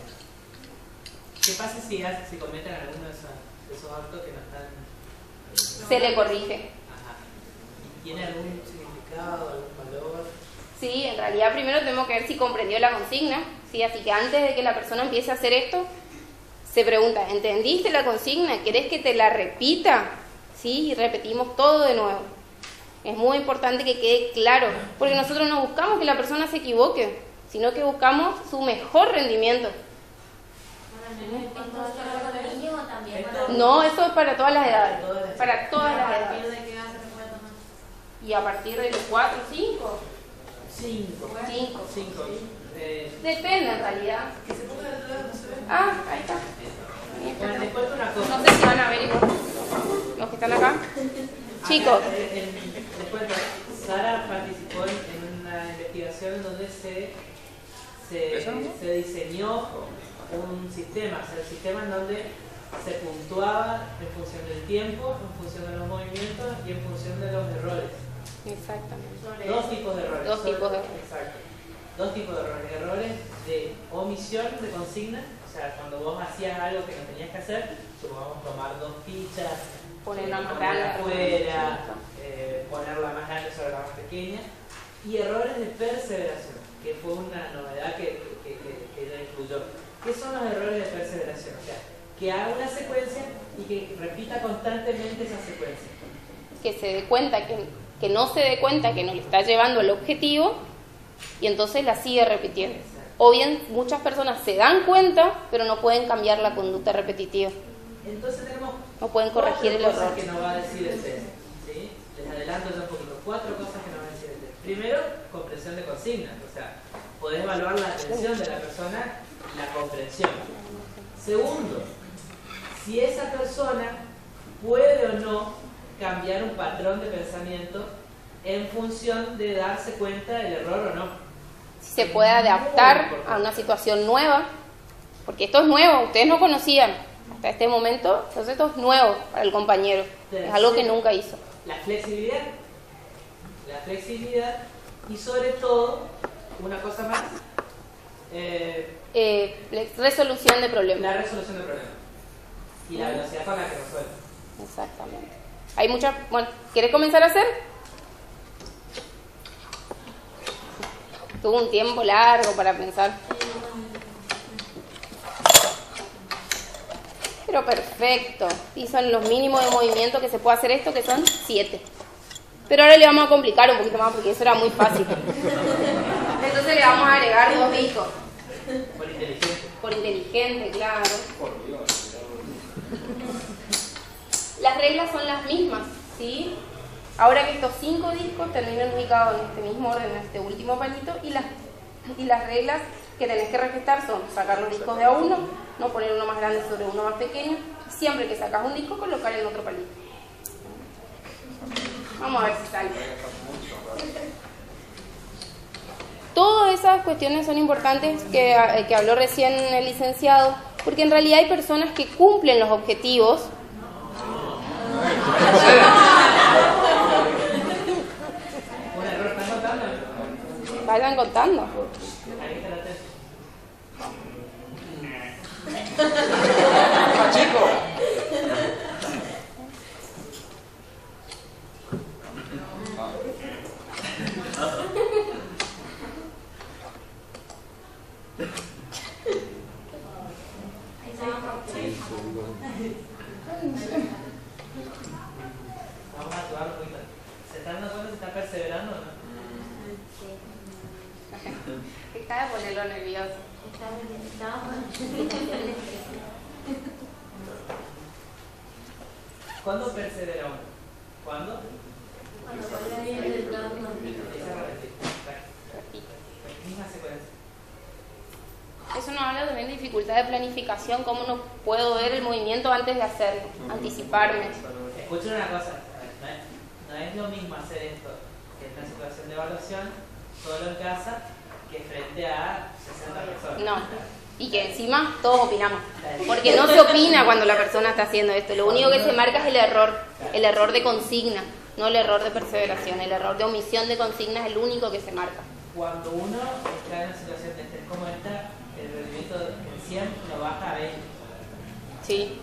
Speaker 1: ¿qué pasa si cometen alguno de esos actos que no están...
Speaker 2: se le corrige.
Speaker 1: Ajá. ¿Y tiene algún significado, algún valor?
Speaker 2: Sí, en realidad primero tenemos que ver si comprendió la consigna, ¿sí? Así que antes de que la persona empiece a hacer esto, se pregunta, ¿entendiste la consigna? ¿Querés que te la repita? ¿Sí? Y repetimos todo de nuevo. Es muy importante que quede claro, porque nosotros no buscamos que la persona se equivoque, sino que buscamos su mejor rendimiento.
Speaker 6: ¿Esto es solo para los niños o también para
Speaker 2: No, eso es para todas las edades. Para todas las
Speaker 5: ¿A partir
Speaker 2: edades.
Speaker 5: de qué edad se le puede tomar?
Speaker 2: Y a partir de los 4, 5.
Speaker 1: 5.
Speaker 2: 5. Depende en realidad. Ah, ahí está.
Speaker 1: Bueno, te cuento una cosa.
Speaker 2: No sé si van a ver igual los que están acá. Chicos,
Speaker 1: Les cuento, Sara participó en una investigación en donde se diseñó un sistema, o sea, el sistema en donde se puntuaba en función del tiempo, en función de los movimientos y en función de los errores.
Speaker 2: exactamente.
Speaker 1: Dos tipos de errores.
Speaker 2: Dos tipos de errores.
Speaker 1: Exacto. Dos tipos de errores. Errores de omisión de consigna, o sea, cuando vos hacías algo que no tenías que hacer, supongamos tomar 2 fichas,
Speaker 2: Ponerla más
Speaker 1: ponerla
Speaker 2: grande.
Speaker 1: afuera, ponerla más grande sobre la más pequeña. Y errores de perseveración, que fue una novedad que ella incluyó. ¿Qué son los errores de perseveración? O sea, que haga una secuencia y que repita constantemente esa secuencia.
Speaker 2: Que se dé cuenta, que no se dé cuenta que no le está llevando al objetivo y entonces la sigue repitiendo. O bien muchas personas se dan cuenta, pero no pueden cambiar la conducta repetitiva.
Speaker 1: Entonces tenemos
Speaker 2: No pueden corregir el
Speaker 1: 4 cosas
Speaker 2: error.
Speaker 1: que nos va a decir el test, ¿sí? Les adelanto ya un poquito. 4 cosas que nos va a decir el test. Primero, comprensión de consignas. O sea, podés evaluar la atención de la persona y la comprensión. Segundo, si esa persona puede o no cambiar un patrón de pensamiento en función de darse cuenta del error o no.
Speaker 2: Si se puede adaptar a una situación nueva, porque esto es nuevo, ustedes no conocían hasta este momento, entonces esto es nuevo para el compañero, es algo que nunca hizo.
Speaker 1: La flexibilidad y sobre todo, una cosa más,
Speaker 2: Resolución de problemas.
Speaker 1: la resolución de problemas y la velocidad con la que resuelve.
Speaker 2: Exactamente. Hay muchas. Bueno, ¿querés comenzar a hacer? Tuvo un tiempo largo para pensar. Pero perfecto. Y son los mínimos de movimiento que se puede hacer esto, que son 7. Pero ahora le vamos a complicar un poquito más porque eso era muy fácil. Entonces le vamos a agregar 2 discos.
Speaker 1: Por inteligente.
Speaker 2: Por inteligente, claro. Las reglas son las mismas, ¿sí? Ahora que estos 5 discos terminan ubicados en este mismo orden, en este último palito, y las reglas que tenés que respetar son sacar los discos de a uno, no poner uno más grande sobre uno más pequeño, siempre que sacas un disco, colocar en otro palito. Vamos a ver si sale. Todas esas cuestiones son importantes que habló recién el licenciado, porque en realidad hay personas que cumplen los objetivos.
Speaker 1: ¿Un error están contando?
Speaker 2: Vayan contando.
Speaker 1: Ahí está la test.
Speaker 7: Chico.
Speaker 1: Vamos a actuar un poquito. ¿Se están dando cuenta si están perseverando o no?
Speaker 2: Deja de ponerlo nervioso.
Speaker 1: ¿Cuándo persevera uno? ¿Cuándo?
Speaker 5: Cuando vuelve bien el plasma.
Speaker 1: Empieza a repetir. Misma secuencia.
Speaker 2: Eso nos habla también de dificultad de planificación, cómo no puedo ver el movimiento antes de hacerlo, anticiparme.
Speaker 1: Escuchen una cosa, no es lo mismo hacer esto que en una situación de evaluación solo en casa que frente a 60 personas.
Speaker 2: No, y que encima todos opinamos, porque no se opina cuando la persona está haciendo esto, lo único que se marca es el error de consigna, no el error de perseveración, el error de omisión de consigna es el único que se marca.
Speaker 1: Cuando uno está en una situación de estrés como esta, el rendimiento en 100 lo baja a 20.
Speaker 2: Sí.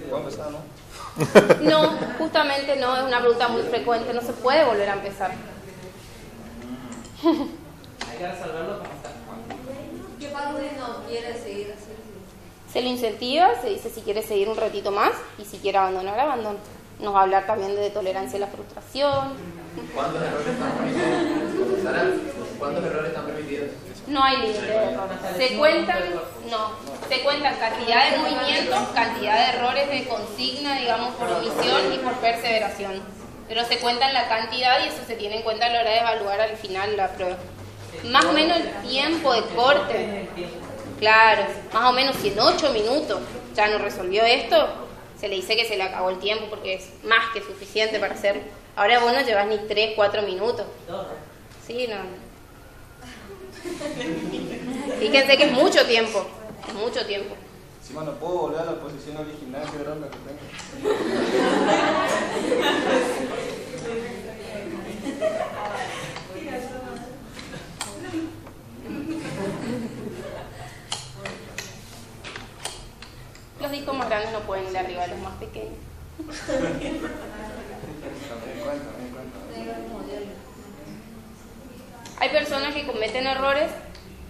Speaker 7: ¿Puedo empezar, no?
Speaker 2: No, justamente no, es una pregunta muy frecuente, no se puede volver a empezar.
Speaker 1: Hay que resolverlo como está.
Speaker 5: ¿Qué pasa si no quiere seguir así?
Speaker 2: Se lo incentiva, se dice si quiere seguir un ratito más y si quiere abandonar, abandona. Nos va a hablar también de tolerancia a la frustración.
Speaker 3: ¿Cuántos errores están permitidos? Sara, ¿cuántos errores están permitidos?
Speaker 2: No hay límite de errores. Se cuentan cantidad de movimientos, cantidad de errores de consigna, digamos, por omisión y por perseveración. Pero se cuentan la cantidad y eso se tiene en cuenta a la hora de evaluar al final la prueba. Más o menos el tiempo de corte. Claro, más o menos si en 8 minutos ya no resolvió esto, se le dice que se le acabó el tiempo porque es más que suficiente para hacerlo. Ahora vos no llevas ni 3, 4 minutos. Sí, no. Fíjense que es mucho tiempo. Es mucho tiempo.
Speaker 7: Encima no puedo volver a la posición original, que era la que tengo.
Speaker 2: Los discos más grandes no pueden ir arriba de los más pequeños.
Speaker 7: Me di cuenta.
Speaker 2: Hay personas que cometen errores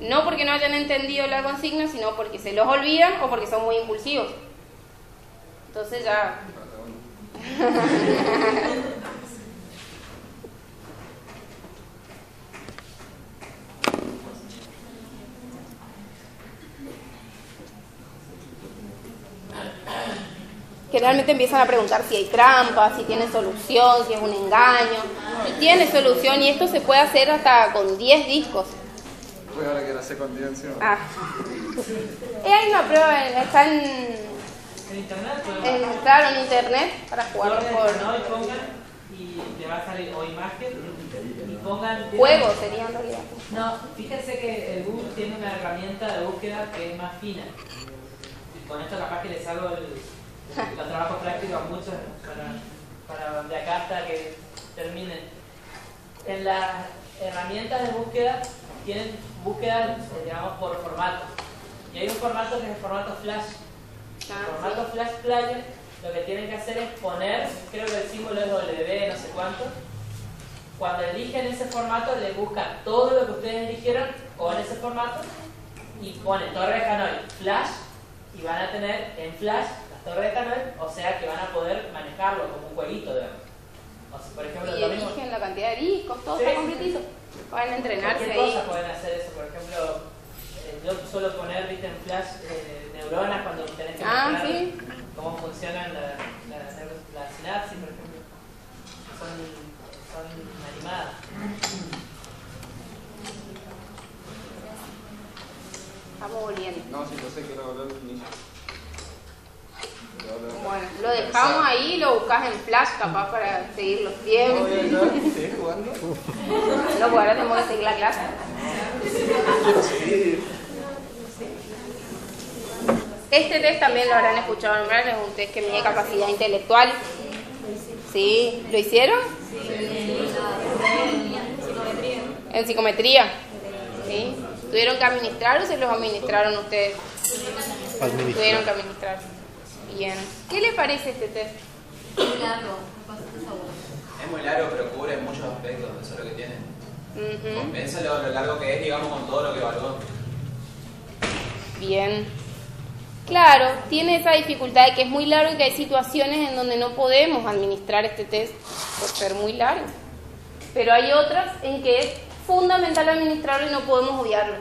Speaker 2: no porque no hayan entendido la consigna, sino porque se los olvidan o porque son muy impulsivos. Entonces ya... Generalmente empiezan a preguntar si hay trampa, si tiene solución, si es un engaño. Y tiene solución y esto se puede hacer hasta con 10 discos.
Speaker 7: Pues ahora quiero hacer contigo encima.
Speaker 2: Hay una prueba, está en
Speaker 1: internet,
Speaker 2: claro, en internet para jugar
Speaker 1: ¿no?
Speaker 2: por
Speaker 1: Y pongan, y te va a salir o imagen, y pongan...
Speaker 2: juego sería en realidad.
Speaker 1: No, fíjense que el Google tiene una herramienta de búsqueda que es más fina. Y con esto capaz que les hago los trabajos prácticos a muchos para de acá hasta que terminen. En las herramientas de búsqueda tienen búsqueda, digamos, por formato. Y hay un formato que es el formato Flash. El formato Flash Player, lo que tienen que hacer es poner, creo que el símbolo es W, no sé cuánto. Cuando eligen ese formato, le buscan todo lo que ustedes eligieron con ese formato y ponen Torre de Hanoi Flash y van a tener en Flash las Torres de Hanoi, o sea que van a poder manejarlo como un jueguito, digamos. O sea, por ejemplo,
Speaker 2: y
Speaker 1: lo mismo.
Speaker 2: eligen la cantidad de discos, todo
Speaker 1: Sí,
Speaker 2: está completito. Pueden entrenarse
Speaker 1: Cualquier
Speaker 2: ahí.
Speaker 1: cosa pueden hacer eso, por ejemplo, yo suelo poner, viste, en Flash neuronas cuando tenés que mostrar
Speaker 2: sí.
Speaker 1: cómo funcionan la sinapsis, por ejemplo, son animadas.
Speaker 2: Estamos volviendo.
Speaker 7: No, si yo sé que lo volver al inicio.
Speaker 2: Bueno, lo dejamos ahí y lo buscas en Flash capaz para seguir los tiempos.
Speaker 7: ¿Sigues jugando?
Speaker 2: No, pues ahora tenemos que seguir la clase.
Speaker 7: Quiero seguir.
Speaker 2: Este test también lo habrán escuchado nombrar, es un test que mide capacidad intelectual. ¿Sí? ¿Lo hicieron? En psicometría. ¿Sí? ¿Tuvieron que administrar o se los administraron ustedes? Tuvieron que administrar. Bien. ¿Qué les parece este test?
Speaker 5: Muy largo, bastante sabor.
Speaker 3: Es muy largo, pero cubre muchos aspectos, eso es lo que tiene. Compensa lo largo que es, digamos, con todo lo que evaluó.
Speaker 2: Bien. Claro, tiene esa dificultad de que es muy largo y que hay situaciones en donde no podemos administrar este test por ser muy largo. Pero hay otras en que es fundamental administrarlo y no podemos obviarlo.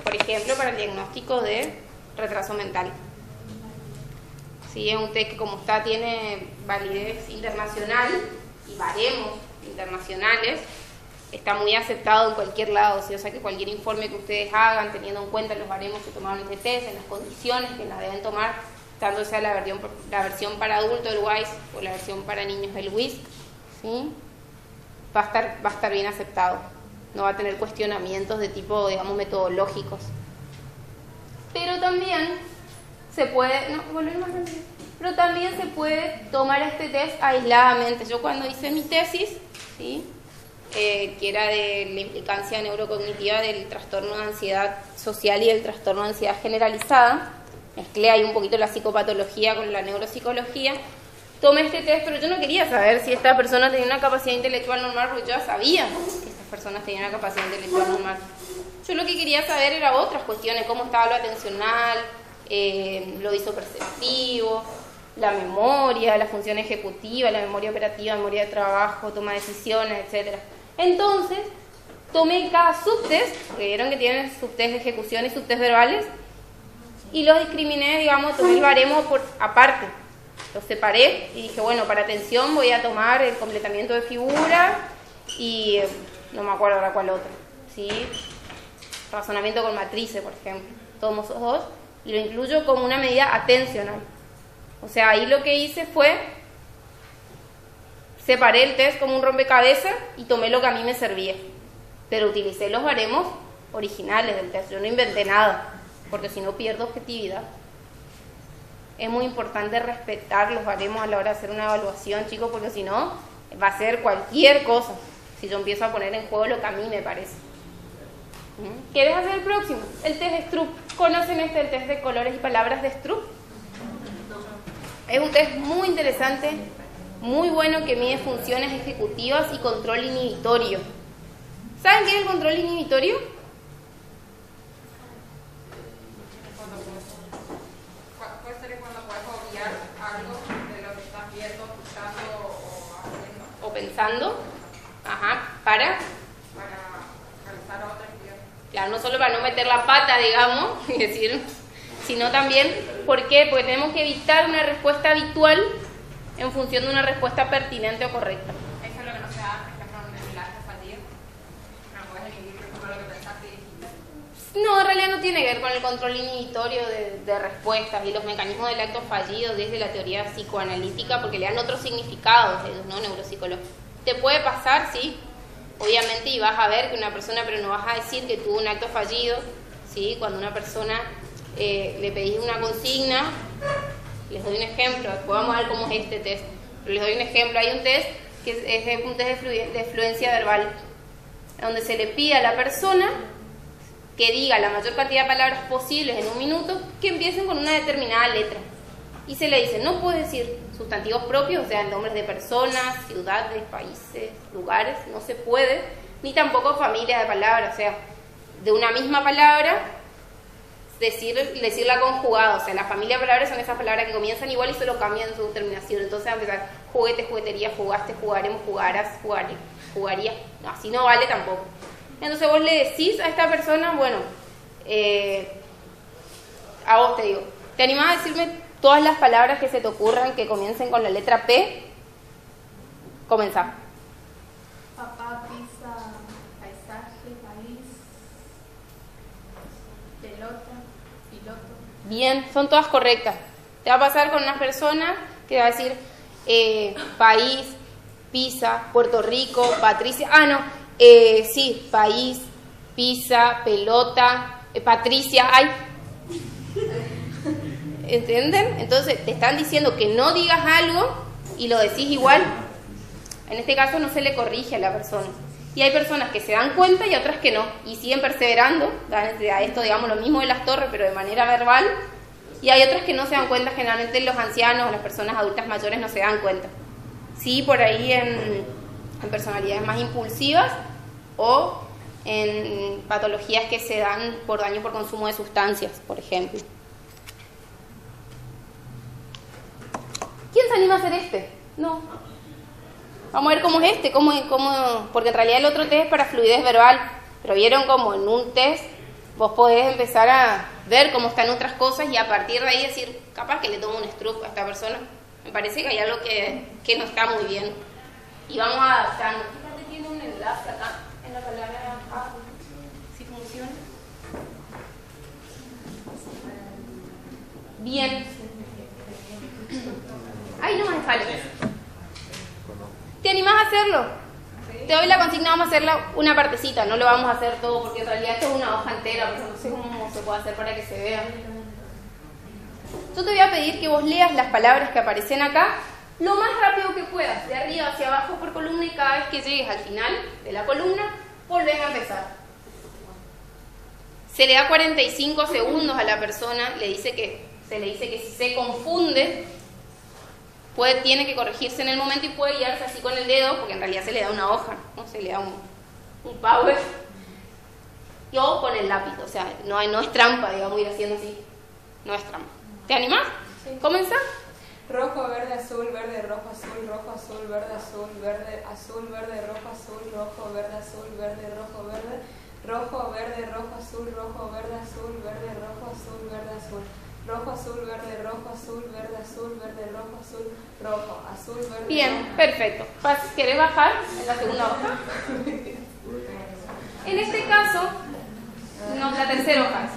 Speaker 2: Por ejemplo, para el diagnóstico de retraso mental. Sí, es un test que como está tiene validez internacional y baremos internacionales. Está muy aceptado en cualquier lado, ¿sí? O sea que cualquier informe que ustedes hagan, teniendo en cuenta los baremos que tomaron este test, en las condiciones que las deben tomar, tanto sea la versión para adultos del WISE o la versión para niños del WISC, ¿sí? va a estar bien aceptado. No va a tener cuestionamientos de tipo, digamos, metodológicos. Pero también se puede... No, volver más rápido. Pero también se puede tomar este test aisladamente. Yo cuando hice mi tesis, ¿sí? Que era de la implicancia neurocognitiva del trastorno de ansiedad social y del trastorno de ansiedad generalizada, mezclé ahí un poquito la psicopatología con la neuropsicología. Tomé este test, pero yo no quería saber si esta persona tenía una capacidad intelectual normal, porque yo ya sabía que estas personas tenían una capacidad intelectual normal. Yo lo que quería saber era otras cuestiones, cómo estaba lo atencional, lo visoperceptivo, la memoria, la función ejecutiva, la memoria operativa, memoria de trabajo, toma de decisiones, etc. Entonces, tomé cada subtest, porque vieron que tienen subtest de ejecución y subtest verbales, y los discriminé, digamos, tomé el baremo por aparte. Los separé y dije, bueno, para atención voy a tomar el completamiento de figura y no me acuerdo ahora cuál otra, ¿sí? Razonamiento con matrices, por ejemplo. Tomo esos dos y lo incluyo como una medida atencional. O sea, ahí lo que hice fue separé el test como un rompecabezas y tomé lo que a mí me servía. Pero utilicé los baremos originales del test. Yo no inventé nada, porque si no pierdo objetividad. Es muy importante respetar los baremos a la hora de hacer una evaluación, chicos, porque si no, va a ser cualquier cosa si yo empiezo a poner en juego lo que a mí me parece. ¿Quieres hacer el próximo? El test de Stroop. ¿Conocen el test de colores y palabras de Stroop? Es un test muy interesante, muy bueno, que mide funciones ejecutivas y control inhibitorio. ¿Saben qué es el control inhibitorio? Puede ser cuando puedes obviar algo de lo que estás viendo, escuchando o haciendo. O pensando. Ajá, para realizar otra actividad. Claro, no solo para no meter la pata, digamos, es decir, sino también, ¿por qué? Porque tenemos que evitar una respuesta habitual en función de una respuesta pertinente o correcta. Eso es lo que no se da, por ejemplo, en el acto fallido. No puedes inhibir lo que pensaste y dijiste. No, en realidad no tiene que ver con el control inhibitorio de respuestas y los mecanismos del acto fallido desde la teoría psicoanalítica, porque le dan otros significados ellos, ¿no? Neuropsicológicos. Te puede pasar, sí, obviamente, y vas a ver que una persona, pero no vas a decir que tuvo un acto fallido, ¿sí? Cuando una persona le pedís una consigna, les doy un ejemplo, después vamos a ver cómo es este test, pero les doy un ejemplo. Hay un test que es un test de fluencia verbal, donde se le pide a la persona que diga la mayor cantidad de palabras posibles en un minuto que empiecen con una determinada letra. Y se le dice, no puedes decir sustantivos propios, o sea, nombres de personas, ciudades, países, lugares, no se puede, ni tampoco familias de palabras, o sea, de una misma palabra, decirla conjugada, o sea, la familia de palabras son esas palabras que comienzan igual y solo cambian su terminación. Entonces va a empezar juguete, juguetería, jugaste, jugaremos, jugarás, jugaré, jugaría. No, así no vale tampoco. Entonces vos le decís a esta persona, bueno, a vos te digo, ¿te animás a decirme todas las palabras que se te ocurran que comiencen con la letra P? Comenzá.
Speaker 5: Papá, pizza, paisaje, país, pelota, piloto.
Speaker 2: Bien, son todas correctas. Te va a pasar con una persona que va a decir país, pizza, Puerto Rico, Patricia. Sí, país, pizza, pelota, Patricia. Ay. ¿Entienden? Entonces te están diciendo que no digas algo y lo decís igual. En este caso no se le corrige a la persona. Y hay personas que se dan cuenta y otras que no. Y siguen perseverando. A esto, digamos, lo mismo de las torres, pero de manera verbal. Y hay otras que no se dan cuenta. Generalmente los ancianos o las personas adultas mayores no se dan cuenta. Sí, por ahí en personalidades más impulsivas o en patologías que se dan por daño por consumo de sustancias, por ejemplo. ¿Quién se anima a hacer este? No. Vamos a ver cómo es este, porque en realidad el otro test es para fluidez verbal, pero vieron como en un test vos podés empezar a ver cómo están otras cosas y a partir de ahí decir, capaz que le tomo un Stroop a esta persona. Me parece que hay algo que no está muy bien. Y vamos adaptando. Fíjate, tiene un enlace acá en la palabra A, si funciona. Bien. Ahí no me sale. ¿Te animás a hacerlo? Te doy la consigna, vamos a hacerla una partecita, no lo vamos a hacer todo porque en realidad esto es una hoja entera, pero no sé cómo se puede hacer para que se vea. Yo te voy a pedir que vos leas las palabras que aparecen acá lo más rápido que puedas, de arriba hacia abajo por columna, y cada vez que llegues al final de la columna, volvés a empezar. Se le da 45 segundos a la persona, le dice que se le dice que si se confunde, tiene que corregirse en el momento y puede guiarse así con el dedo, porque en realidad se le da una hoja, ¿no? Se le da un power. O con el lápiz, o sea, no es trampa, digamos, ir haciendo así. No es trampa. ¿Te animás? Sí. ¿Comenzá?
Speaker 8: Rojo, verde, azul, verde, rojo, azul, verde, azul, verde, azul, verde, rojo, azul, rojo, verde, azul, verde, rojo, verde, rojo, verde, rojo, azul, rojo, verde, azul, verde, rojo, azul, verde, azul, rojo, azul, verde, rojo, azul, verde, azul, verde, rojo, azul, rojo, azul, verde.
Speaker 2: Bien, perfecto. ¿Querés bajar en la segunda hoja? En este caso, no, la tercera hoja.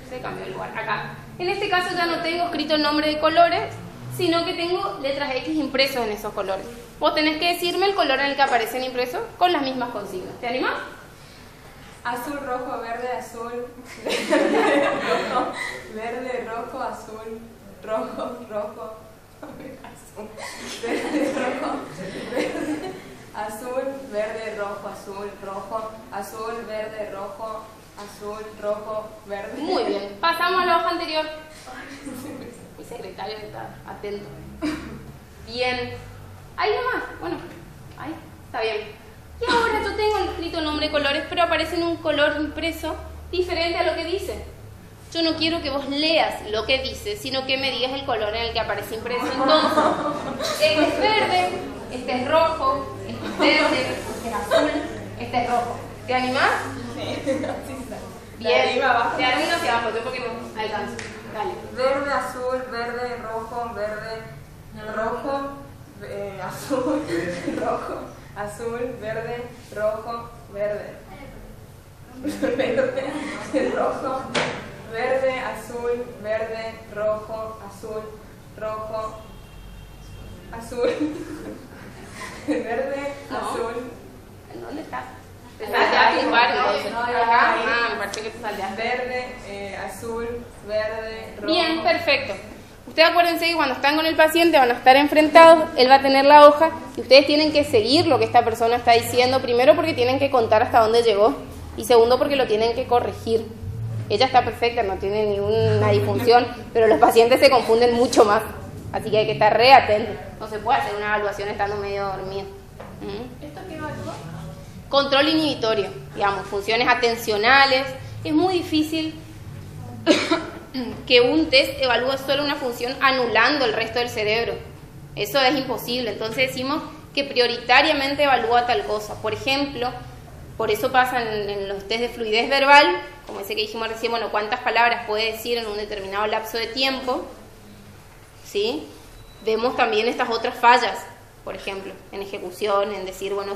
Speaker 2: Se cambió el lugar, acá. En este caso ya no tengo escrito el nombre de colores, sino que tengo letras X impresos en esos colores. Vos tenés que decirme el color en el que aparecen impresos con las mismas consignas. ¿Te animás?
Speaker 8: Azul, rojo, verde, azul, verde, rojo, azul, rojo, azul, verde, rojo, verde, azul, verde, rojo, azul, rojo, azul, verde, rojo, azul, rojo, verde.
Speaker 2: Muy bien. Pasamos a la hoja anterior. Mi secretario está atento. Bien. Ahí nomás. Bueno, ahí está bien. Y ahora yo tengo escrito nombre de colores, pero aparece en un color impreso diferente a lo que dice. Yo no quiero que vos leas lo que dice, sino que me digas el color en el que aparece impreso. Entonces, este es verde, este es rojo, este es verde, este es azul, este es rojo. ¿Te animás?
Speaker 8: Sí.
Speaker 2: Bien, de arriba hacia abajo, yo porque no alcanzo. Dale.
Speaker 8: Verde, azul, verde, rojo, verde, rojo, azul, rojo, azul, verde, rojo, verde. Verde, rojo, verde, azul, verde, rojo, azul, rojo, azul, verde, azul.
Speaker 2: ¿En dónde estás? Te salteaste un par, entonces. Acá, me parece que te salteaste.
Speaker 8: Verde, azul, verde, rojo.
Speaker 2: Bien, perfecto. Ustedes acuérdense que cuando están con el paciente van a estar enfrentados, él va a tener la hoja y ustedes tienen que seguir lo que esta persona está diciendo, primero porque tienen que contar hasta dónde llegó y segundo porque lo tienen que corregir. Ella está perfecta, no tiene ninguna disfunción, pero los pacientes se confunden mucho más, así que hay que estar re atentos. No se puede hacer una evaluación estando medio dormido.
Speaker 6: ¿Esto qué evalúa?
Speaker 2: Control inhibitorio, digamos, funciones atencionales. Es muy difícil que un test evalúe solo una función anulando el resto del cerebro. Eso es imposible. Entonces decimos que prioritariamente evalúa tal cosa. Por ejemplo, por eso pasa en los test de fluidez verbal, como ese que dijimos recién, bueno, cuántas palabras puede decir en un determinado lapso de tiempo, ¿sí? Vemos también estas otras fallas. Por ejemplo, en ejecución, en decir, bueno,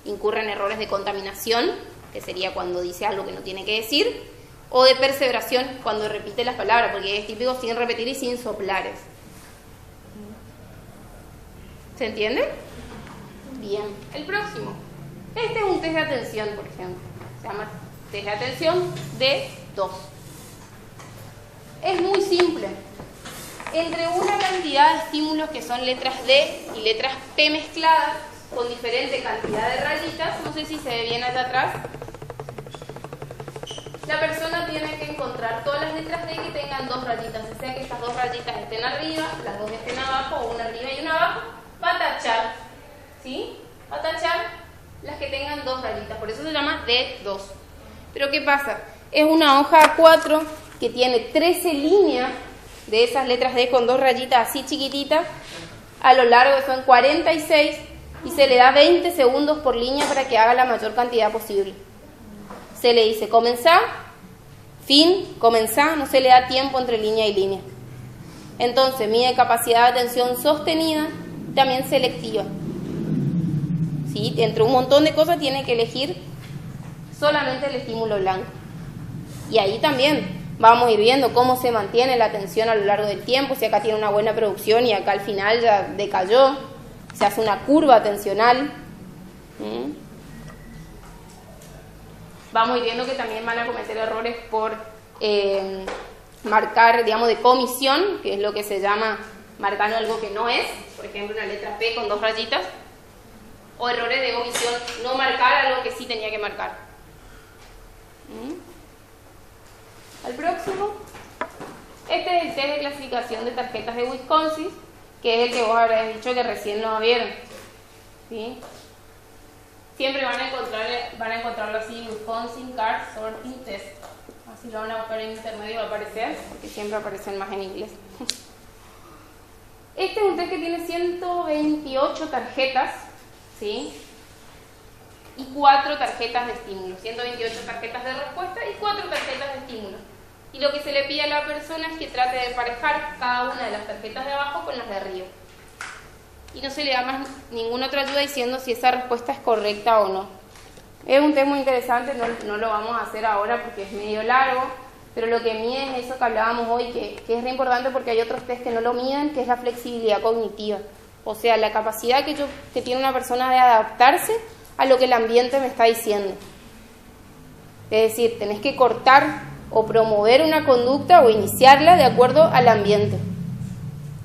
Speaker 2: incurre en errores de contaminación, que sería cuando dice algo que no tiene que decir, o de perseveración, cuando repite las palabras, porque es típico sin repetir y sin soplares. ¿Se entiende? Bien. El próximo. Este es un test de atención, por ejemplo. Se llama test de atención D2. Es muy simple. Entre una cantidad de estímulos que son letras D y letras P mezcladas con diferente cantidad de rayitas, no sé si se ve bien allá atrás, la persona tiene que encontrar todas las letras D que tengan dos rayitas, o sea que estas dos rayitas estén arriba, las dos estén abajo, o una arriba y una abajo, va a tachar, ¿sí? Va a tachar las que tengan dos rayitas, por eso se llama D2. Pero ¿qué pasa? Es una hoja A4 que tiene 13 líneas de esas letras D con dos rayitas así chiquititas, a lo largo son 46 y se le da 20 segundos por línea para que haga la mayor cantidad posible. Se le dice comenzá, fin, comenzá, no se le da tiempo entre línea y línea. Entonces mide capacidad de atención sostenida, también selectiva. ¿Sí? Entre un montón de cosas tiene que elegir solamente el estímulo blanco. Y ahí también vamos a ir viendo cómo se mantiene la atención a lo largo del tiempo, si acá tiene una buena producción y acá al final ya decayó, se hace una curva atencional. Vamos a ir viendo que también van a cometer errores por marcar, digamos, de comisión, que es lo que se llama marcando algo que no es, por ejemplo una letra P con dos rayitas, o errores de omisión, no marcar algo que sí tenía que marcar. Al próximo. Este es el test de clasificación de tarjetas de Wisconsin, que es el que vos habrás dicho que recién lo vieron. ¿Sí? Siempre van a encontrarlo así, Wisconsin Card Sorting Test. Así lo van a buscar en internet y va a aparecer, porque siempre aparecen más en inglés. Este es un test que tiene 128 tarjetas, ¿sí? Y 4 tarjetas de estímulo. 128 tarjetas de respuesta y 4 tarjetas de estímulo. Y lo que se le pide a la persona es que trate de emparejar cada una de las tarjetas de abajo con las de arriba. Y no se le da más ninguna otra ayuda diciendo si esa respuesta es correcta o no. Es un test muy interesante, no lo vamos a hacer ahora porque es medio largo, pero lo que mide es eso que hablábamos hoy, que es re importante porque hay otros test que no lo miden, que es la flexibilidad cognitiva. O sea, la capacidad que tiene una persona de adaptarse a lo que el ambiente me está diciendo. Es decir, tenés que cortar o promover una conducta o iniciarla de acuerdo al ambiente.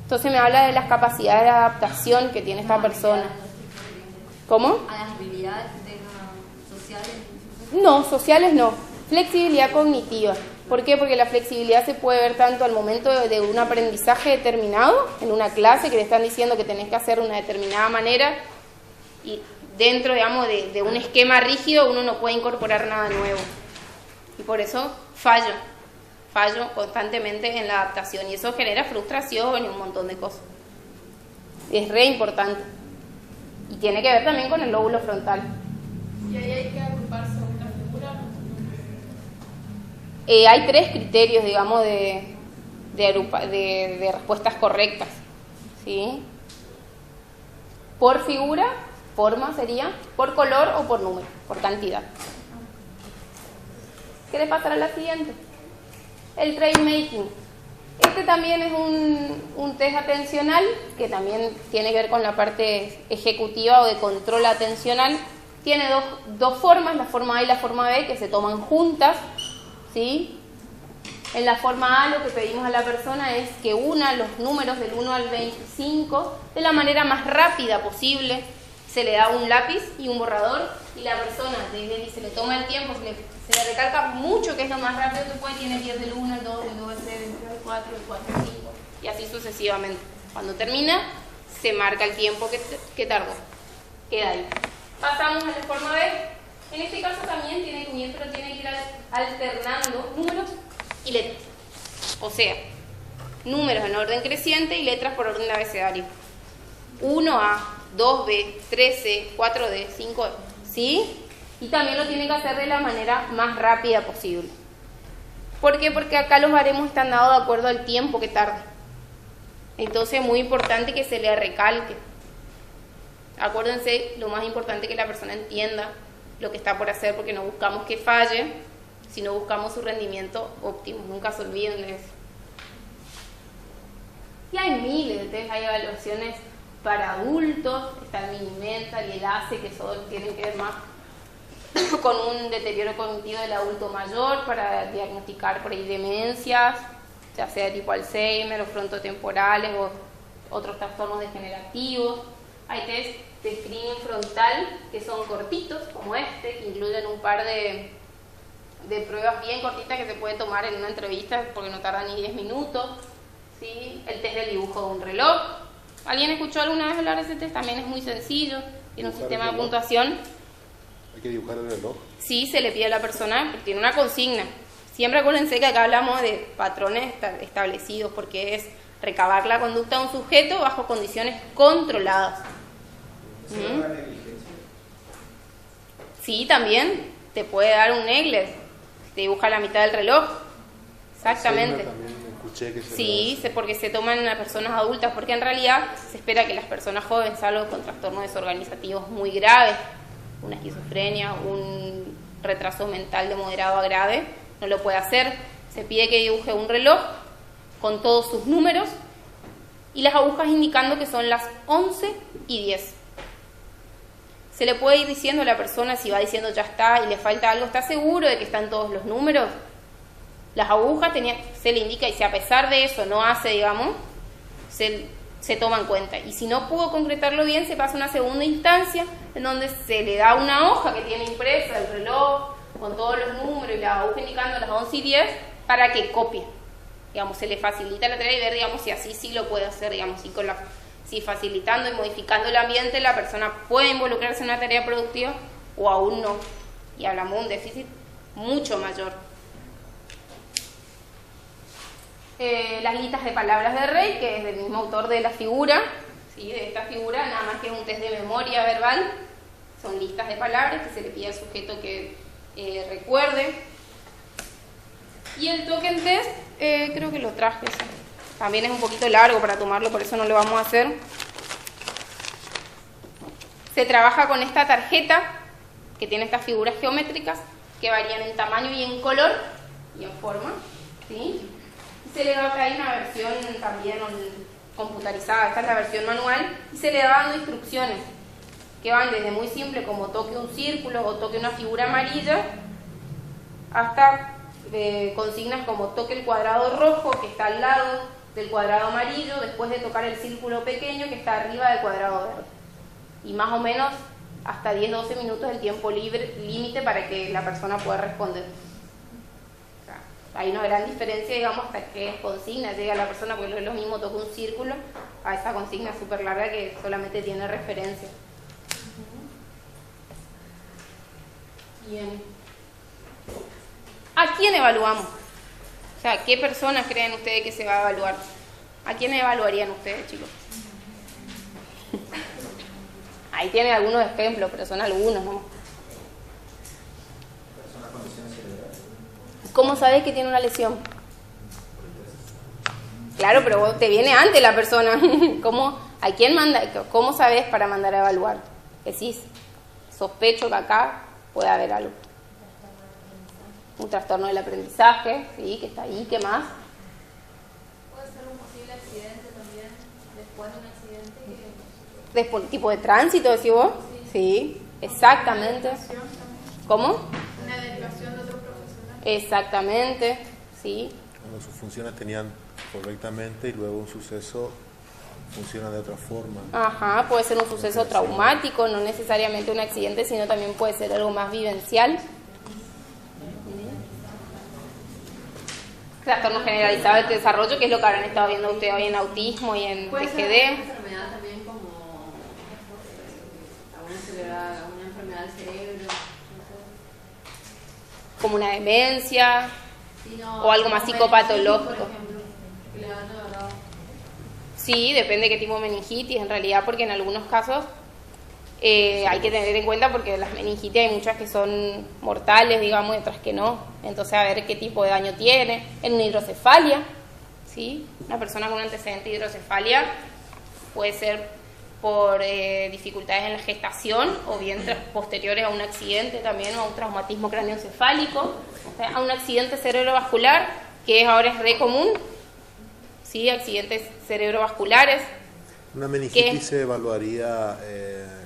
Speaker 2: Entonces me habla de las capacidades de adaptación que tiene esta persona. ¿Cómo?
Speaker 5: ¿A las habilidades sociales?
Speaker 2: No, sociales no. Flexibilidad cognitiva. ¿Por qué? Porque la flexibilidad se puede ver tanto al momento de un aprendizaje determinado, en una clase que le están diciendo que tenés que hacer de una determinada manera y dentro, digamos, de un esquema rígido uno no puede incorporar nada nuevo. Y por eso fallo constantemente en la adaptación y eso genera frustración y un montón de cosas. Es re importante. Y tiene que ver también con el lóbulo frontal.
Speaker 6: ¿Y ahí hay que agrupar según la figura?
Speaker 2: Hay 3 criterios, digamos, de respuestas correctas. ¿Sí? Por figura, forma sería, por color o por número, por cantidad. ¿Querés pasar a la siguiente? El trade making. Este también es un test atencional que también tiene que ver con la parte ejecutiva o de control atencional. Tiene dos formas, la forma A y la forma B, que se toman juntas, ¿sí? En la forma A lo que pedimos a la persona es que una los números del 1 al 25 de la manera más rápida posible. Se le da un lápiz y un borrador y la persona, se le toma el tiempo, se le recalca mucho que es lo más rápido que puede, tiene 10 del 1, el 2, el 2, el 3, el 3, el 4, el 4, el 5 y así sucesivamente. Cuando termina, se marca el tiempo que tardó. Queda ahí. Pasamos a la forma B. En este caso también tiene que ir, pero tiene que ir alternando números y letras. O sea, números en orden creciente y letras por orden de abecedario. 1A, 2B, 3C, 4D, 5D. ¿Sí? Y también lo tiene que hacer de la manera más rápida posible. ¿Por qué? Porque acá los baremos están dados de acuerdo al tiempo que tarda. Entonces es muy importante que se le recalque. Acuérdense, lo más importante es que la persona entienda lo que está por hacer, porque no buscamos que falle, sino buscamos su rendimiento óptimo. Nunca se olviden de eso. Y hay miles de test, hay evaluaciones para adultos, está el Mini-Mental y el ACE, que tienen que ver más con un deterioro cognitivo del adulto mayor para diagnosticar por ahí demencias, ya sea de tipo Alzheimer o frontotemporales o otros trastornos degenerativos. Hay test de screening frontal que son cortitos, como este, que incluyen un par de pruebas bien cortitas que se puede tomar en una entrevista porque no tarda ni 10 minutos. ¿Sí? El test del dibujo de un reloj. ¿Alguien escuchó alguna vez hablar de ese test? También es muy sencillo, tiene un sistema de puntuación.
Speaker 4: ¿Hay que dibujar el reloj?
Speaker 2: Sí, se le pide a la persona, porque tiene una consigna. Siempre acuérdense que acá hablamos de patrones establecidos, porque es recabar la conducta de un sujeto bajo condiciones controladas.
Speaker 7: ¿Se llama negligencia?
Speaker 2: Sí, también te puede dar un neglect, te dibuja la mitad del reloj. Exactamente. Sí, porque se toman a personas adultas, porque en realidad se espera que las personas jóvenes, salvo con trastornos desorganizativos muy graves, una esquizofrenia, un retraso mental de moderado a grave, no lo puede hacer. Se pide que dibuje un reloj con todos sus números y las agujas indicando que son las 11 y 10. Se le puede ir diciendo a la persona, si va diciendo ya está y le falta algo, ¿está seguro de que están todos los números? Las agujas se le indica, y si a pesar de eso no hace, digamos, se toma en cuenta. Y si no pudo concretarlo bien, se pasa a una segunda instancia en donde se le da una hoja que tiene impresa el reloj con todos los números y la aguja indicando las 11 y 10 para que copie. digamos, se le facilita la tarea y ver, digamos, si así sí lo puede hacer, digamos, si facilitando y modificando el ambiente la persona puede involucrarse en una tarea productiva o aún no. Y hablamos de un déficit mucho mayor. Las listas de palabras de Rey, que es del mismo autor de la figura, ¿sí? De esta figura, nada más que un test de memoria verbal, son listas de palabras que se le pide al sujeto que recuerde. Y el token test, creo que lo traje, ¿sí? También es un poquito largo para tomarlo, por eso no lo vamos a hacer. Se trabaja con esta tarjeta que tiene estas figuras geométricas que varían en tamaño y en color y en forma, ¿sí? Y se le da, hay una versión también computarizada, esta es la versión manual, y se le va dando instrucciones que van desde muy simple como toque un círculo o toque una figura amarilla hasta consignas como toque el cuadrado rojo que está al lado del cuadrado amarillo después de tocar el círculo pequeño que está arriba del cuadrado verde. Y más o menos hasta 10-12 minutos el tiempo límite para que la persona pueda responder. O sea, hay una gran diferencia, digamos, hasta qué consigna llega la persona, porque no es lo mismo tocar un círculo a esa consigna súper larga que solamente tiene referencia. Bien. ¿A quién evaluamos? O sea, ¿qué personas creen ustedes que se va a evaluar? ¿A quién evaluarían ustedes, chicos? Ahí tienen algunos ejemplos, pero son algunos, ¿no?
Speaker 3: Persona con lesión cerebral.
Speaker 2: ¿Cómo sabes que tiene una lesión? Claro, pero vos te viene antes la persona. ¿A quién manda? ¿Cómo sabes para mandar a evaluar? Decís, sospecho que acá puede haber algo. Un trastorno del aprendizaje, sí, que está ahí, ¿qué más?
Speaker 6: Puede ser un posible accidente también, después de un accidente.
Speaker 2: Después, tipo de tránsito, decís vos. Sí, exactamente. ¿Cómo?
Speaker 6: Una derivación de otro profesional.
Speaker 2: Exactamente, sí.
Speaker 4: Cuando sus funciones tenían correctamente y luego un suceso funciona de otra forma.
Speaker 2: Ajá, puede ser un suceso traumático, no necesariamente un accidente, sino también puede ser algo más vivencial. Trastorno generalizado del desarrollo, que es lo que habrán estado viendo ustedes hoy en autismo y en
Speaker 5: Puede ser
Speaker 2: TGD.
Speaker 5: una enfermedad también como alguna enfermedad del cerebro.
Speaker 2: Como una demencia,
Speaker 5: Sí, no,
Speaker 2: o algo más
Speaker 5: como
Speaker 2: psicopatológico.
Speaker 5: meningitis, por ejemplo, que le dan de verdad.
Speaker 2: Sí, depende de qué tipo de meningitis, en realidad, porque en algunos casos hay que tener en cuenta porque las meningitis hay muchas que son mortales, digamos, y otras que no. Entonces, a ver qué tipo de daño tiene. En una hidrocefalia, ¿sí? Una persona con un antecedente de hidrocefalia puede ser por dificultades en la gestación o bien posteriores a un accidente también o a un traumatismo craneoencefálico, o sea, a un accidente cerebrovascular, que ahora es re común, ¿sí? Accidentes cerebrovasculares.
Speaker 4: Una meningitis se evaluaría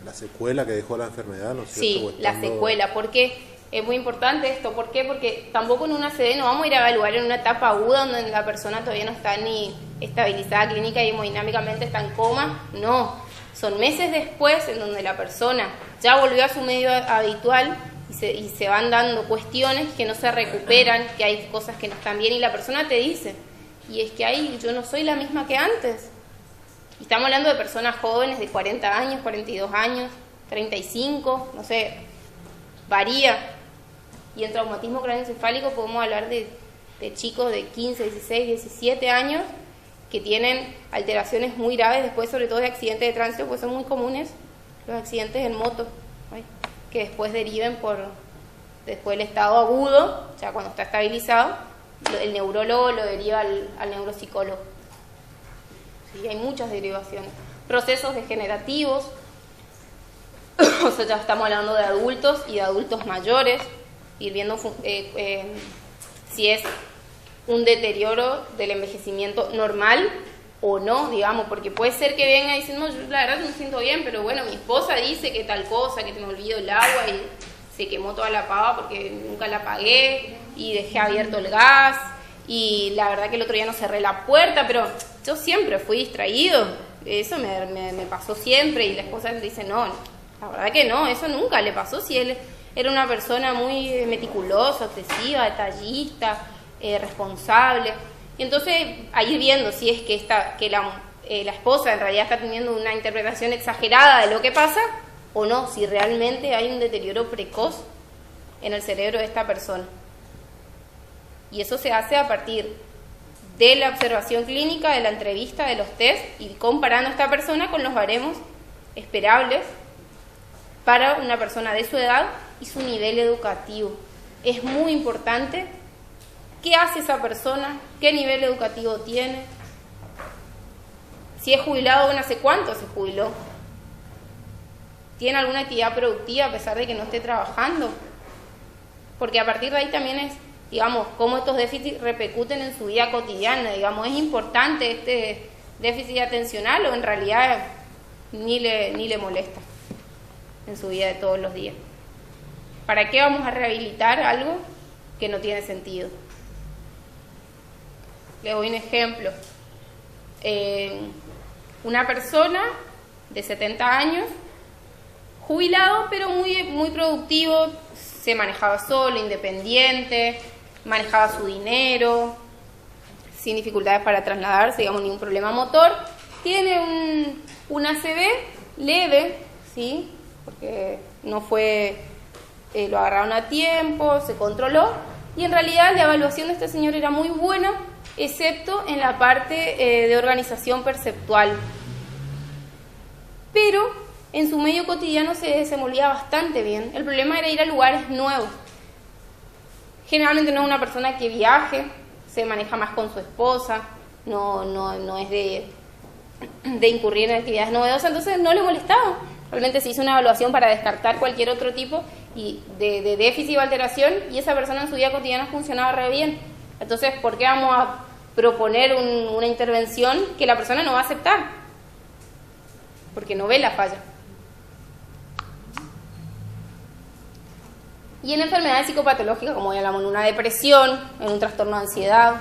Speaker 4: la secuela que dejó la enfermedad, ¿no es cierto?
Speaker 2: Sí, la secuela, porque es muy importante esto. ¿Por qué? Porque tampoco en una CD no vamos a ir a evaluar en una etapa aguda donde la persona todavía no está ni estabilizada clínica y hemodinámicamente está en coma. No, son meses después en donde la persona ya volvió a su medio habitual y se van dando cuestiones que no se recuperan, que hay cosas que no están bien y la persona te dice, y es que ahí yo no soy la misma que antes. Y estamos hablando de personas jóvenes de 40 años, 42 años, 35, no sé, varía. Y en traumatismo craneoencefálico podemos hablar de chicos de 15, 16, 17 años que tienen alteraciones muy graves después, sobre todo de accidentes de tránsito, pues son muy comunes los accidentes en moto, ¿sí? Que después deriven después del estado agudo, ya cuando está estabilizado, el neurólogo lo deriva al neuropsicólogo. ¿Sí? Hay muchas derivaciones. Procesos degenerativos, o sea, ya estamos hablando de adultos y de adultos mayores, ir viendo si es un deterioro del envejecimiento normal o no, digamos, porque puede ser que venga diciendo, yo la verdad no me siento bien, pero bueno, mi esposa dice que tal cosa, que te me olvido el agua y se quemó toda la pava porque nunca la apagué y dejé abierto el gas y la verdad que el otro día no cerré la puerta, pero yo siempre fui distraído, eso me pasó siempre. Y la esposa le dice, no, la verdad que no, eso nunca le pasó si él era una persona muy meticulosa, obsesiva, detallista, responsable. Y entonces ahí viendo si es que la esposa en realidad está teniendo una interpretación exagerada de lo que pasa o no, si realmente hay un deterioro precoz en el cerebro de esta persona. Y eso se hace a partir de la observación clínica, de la entrevista, de los test y comparando a esta persona con los baremos esperables para una persona de su edad y su nivel educativo. Es muy importante qué hace esa persona, qué nivel educativo tiene, si es jubilado, bueno, ¿hace cuánto se jubiló? ¿Tiene alguna actividad productiva a pesar de que no esté trabajando? Porque a partir de ahí también es, digamos, cómo estos déficits repercuten en su vida cotidiana. Digamos, ¿es importante este déficit atencional o en realidad ni le molesta en su vida de todos los días? ¿Para qué vamos a rehabilitar algo que no tiene sentido? Les doy un ejemplo. Una persona de 70 años, jubilado, pero muy productivo, se manejaba solo, independiente, manejaba su dinero, sin dificultades para trasladarse, digamos, ningún problema motor. Tiene un ACV leve, ¿sí? Porque no fue, lo agarraron a tiempo, se controló, y en realidad la evaluación de este señor era muy buena, excepto en la parte de organización perceptual. Pero en su medio cotidiano se desenvolvía bastante bien. El problema era ir a lugares nuevos. Generalmente no es una persona que viaje, se maneja más con su esposa, no es de incurrir en actividades novedosas, entonces no le molestaba. Realmente se hizo una evaluación para descartar cualquier otro tipo de déficit o alteración y esa persona en su vida cotidiana funcionaba re bien. Entonces, ¿por qué vamos a proponer una intervención que la persona no va a aceptar? Porque no ve la falla. Y en enfermedades psicopatológicas, como ya hablamos, en una depresión, en un trastorno de ansiedad,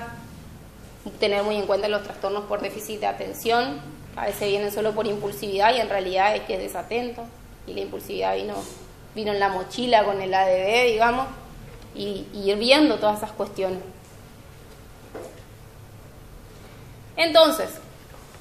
Speaker 2: tener muy en cuenta los trastornos por déficit de atención, a veces vienen solo por impulsividad y en realidad es que es desatento, y la impulsividad vino en la mochila con el ADD, digamos, y ir viendo todas esas cuestiones. Entonces,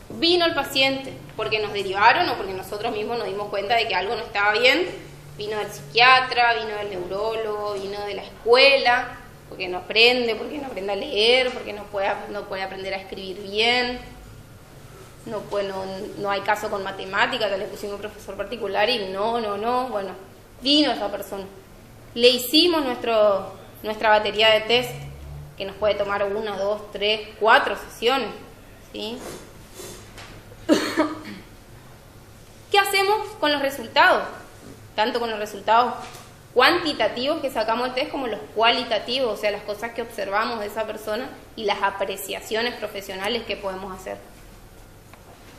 Speaker 2: vino el paciente porque nos derivaron o porque nosotros mismos nos dimos cuenta de que algo no estaba bien. Vino del psiquiatra, vino del neurólogo, vino de la escuela, porque no aprende a leer, porque no puede aprender a escribir bien, no hay caso con matemáticas, que le pusimos un profesor particular y bueno, vino esa persona. Le hicimos nuestra batería de test, que nos puede tomar 1, 2, 3, 4 sesiones, ¿sí? ¿Qué hacemos con los resultados? Tanto con los resultados cuantitativos que sacamos del test como los cualitativos, o sea, las cosas que observamos de esa persona y las apreciaciones profesionales que podemos hacer.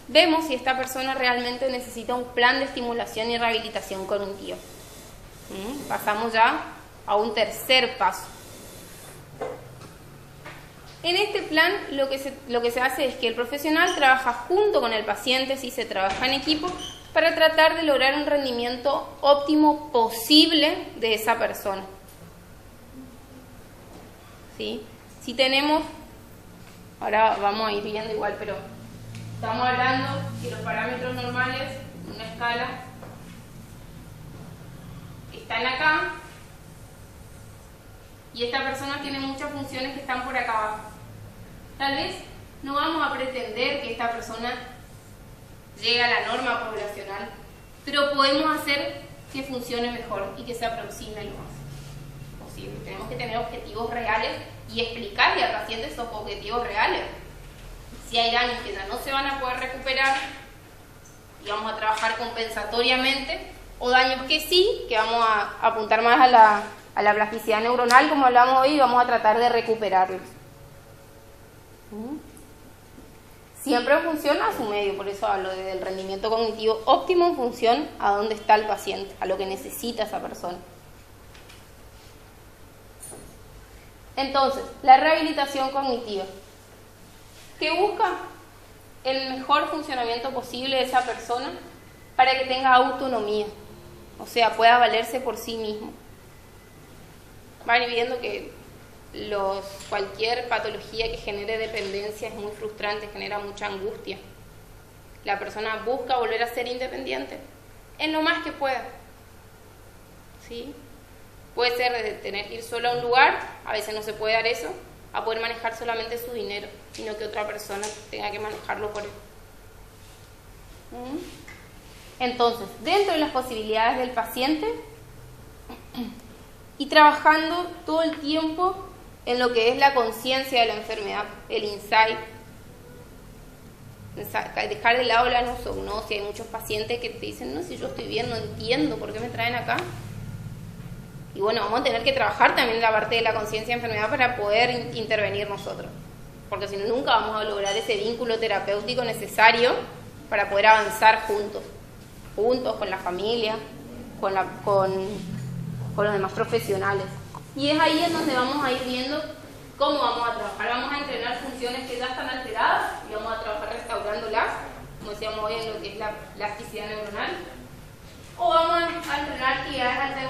Speaker 2: Vemos si esta persona realmente necesita un plan de estimulación y rehabilitación cognitiva. Pasamos ya a un tercer paso. En este plan lo que se hace es que el profesional trabaja junto con el paciente, si se trabaja en equipo, para tratar de lograr un rendimiento óptimo posible de esa persona. ¿Sí? Si tenemos, ahora vamos a ir viendo igual, pero estamos hablando que los parámetros normales, una escala, están acá, y esta persona tiene muchas funciones que están por acá abajo. Tal vez no vamos a pretender que esta persona llegue a la norma poblacional, pero podemos hacer que funcione mejor y que se aproxime lo más posible. Tenemos que tener objetivos reales y explicarle al paciente esos objetivos reales. Si hay daños que ya no se van a poder recuperar y vamos a trabajar compensatoriamente, o daños que sí, que vamos a apuntar más a la plasticidad neuronal, como hablamos hoy, y vamos a tratar de recuperarlos. Siempre funciona a su medio, por eso hablo del rendimiento cognitivo óptimo en función a dónde está el paciente, a lo que necesita esa persona. Entonces, la rehabilitación cognitiva, que busca el mejor funcionamiento posible de esa persona para que tenga autonomía, o sea, pueda valerse por sí mismo. Van viendo que cualquier patología que genere dependencia es muy frustrante, genera mucha angustia. La persona busca volver a ser independiente en lo más que pueda, ¿sí? Puede ser de tener que ir solo a un lugar, a veces no se puede dar eso, a poder manejar solamente su dinero, sino que otra persona tenga que manejarlo por él. Entonces, dentro de las posibilidades del paciente y trabajando todo el tiempo en lo que es la conciencia de la enfermedad, el insight, dejar de lado la nosognosia. Hay muchos pacientes que te dicen, no, si yo estoy bien, no entiendo por qué me traen acá. Y bueno, vamos a tener que trabajar también la parte de la conciencia de enfermedad para poder intervenir nosotros, porque si no, nunca vamos a lograr ese vínculo terapéutico necesario para poder avanzar juntos con la familia, con los demás profesionales. Y es ahí en donde vamos a ir viendo cómo vamos a trabajar. Vamos a entrenar funciones que ya están alteradas y vamos a trabajar restaurándolas, como decíamos hoy, en lo que es la plasticidad neuronal. O vamos a entrenar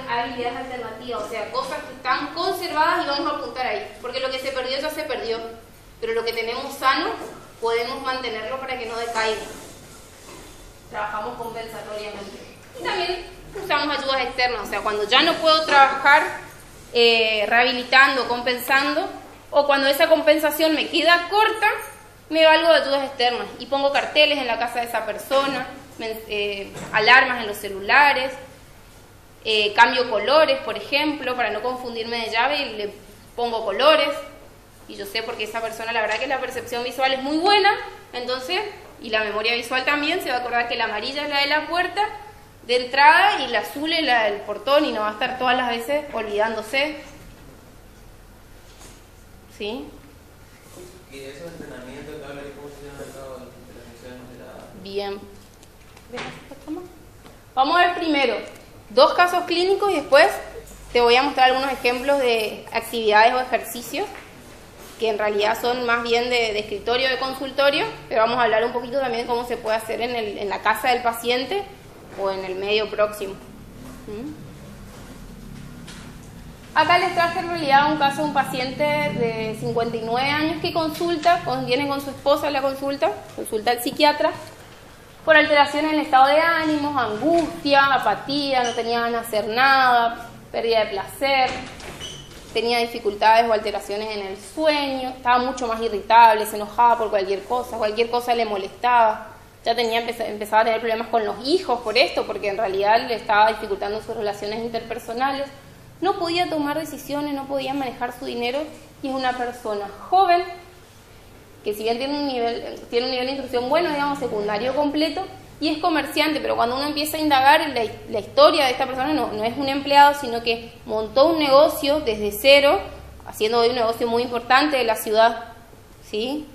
Speaker 2: habilidades alternativas, o sea, cosas que están conservadas y vamos a apuntar ahí. Porque lo que se perdió ya se perdió, pero lo que tenemos sano podemos mantenerlo para que no decaiga. Trabajamos compensatoriamente. Y también usamos ayudas externas, o sea, cuando ya no puedo trabajar rehabilitando, compensando, o cuando esa compensación me queda corta, me valgo de ayudas externas y pongo carteles en la casa de esa persona, alarmas en los celulares, cambio colores, por ejemplo, para no confundirme de llave, y le pongo colores, y yo sé porque esa persona, la verdad que la percepción visual es muy buena, entonces, y la memoria visual también, se va a acordar que la amarilla es la de la puerta de entrada y la azul es la del portón, y no va a estar todas las veces olvidándose. ¿Sí?
Speaker 9: ¿Y esos entrenamientos que hablan, cómo se llevan a cabo las funciones de la...?
Speaker 2: Bien. Vamos a ver primero 2 casos clínicos y después te voy a mostrar algunos ejemplos de actividades o ejercicios que en realidad son más bien de escritorio, de consultorio, pero vamos a hablar un poquito también de cómo se puede hacer en la casa del paciente o en el medio próximo. Acá les traje en realidad un caso de un paciente de 59 años que viene con su esposa a la consulta al psiquiatra por alteraciones en el estado de ánimos, angustia, apatía, no tenía ganas de hacer nada, pérdida de placer, tenía dificultades o alteraciones en el sueño, estaba mucho más irritable, se enojaba por cualquier cosa le molestaba, ya empezaba a tener problemas con los hijos por esto, porque en realidad le estaba dificultando sus relaciones interpersonales, no podía tomar decisiones, no podía manejar su dinero, y es una persona joven que si bien tiene un nivel de instrucción bueno, digamos, secundario completo, y es comerciante, pero cuando uno empieza a indagar en la historia de esta persona, no es un empleado, sino que montó un negocio desde cero, haciendo hoy un negocio muy importante de la ciudad, ¿sí?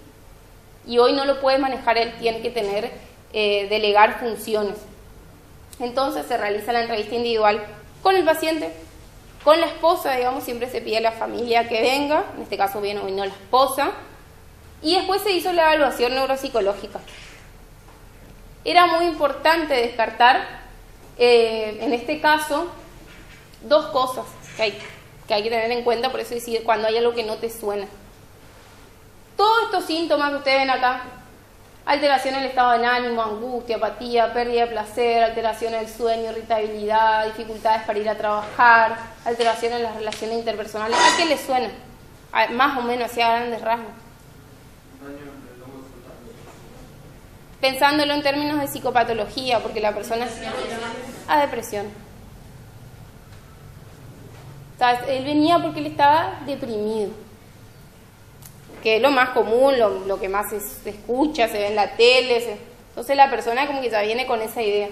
Speaker 2: Y hoy no lo puede manejar él, tiene que delegar funciones. Entonces se realiza la entrevista individual con el paciente, con la esposa, digamos, siempre se pide a la familia que venga, en este caso vino la esposa, y después se hizo la evaluación neuropsicológica. Era muy importante descartar, en este caso, 2 cosas que hay que tener en cuenta, por eso decir cuando hay algo que no te suena. Todos estos síntomas que ustedes ven acá, alteración en el estado de ánimo, angustia, apatía, pérdida de placer, alteración del sueño, irritabilidad, dificultades para ir a trabajar, alteración en las relaciones interpersonales, ¿a qué les suena? Más o menos, hacia grandes rasgos. Pensándolo en términos de psicopatología, porque la persona a depresión. O sea, él venía porque él estaba deprimido, que es lo más común, lo que más se escucha, se ve en la tele. Entonces la persona como que ya viene con esa idea.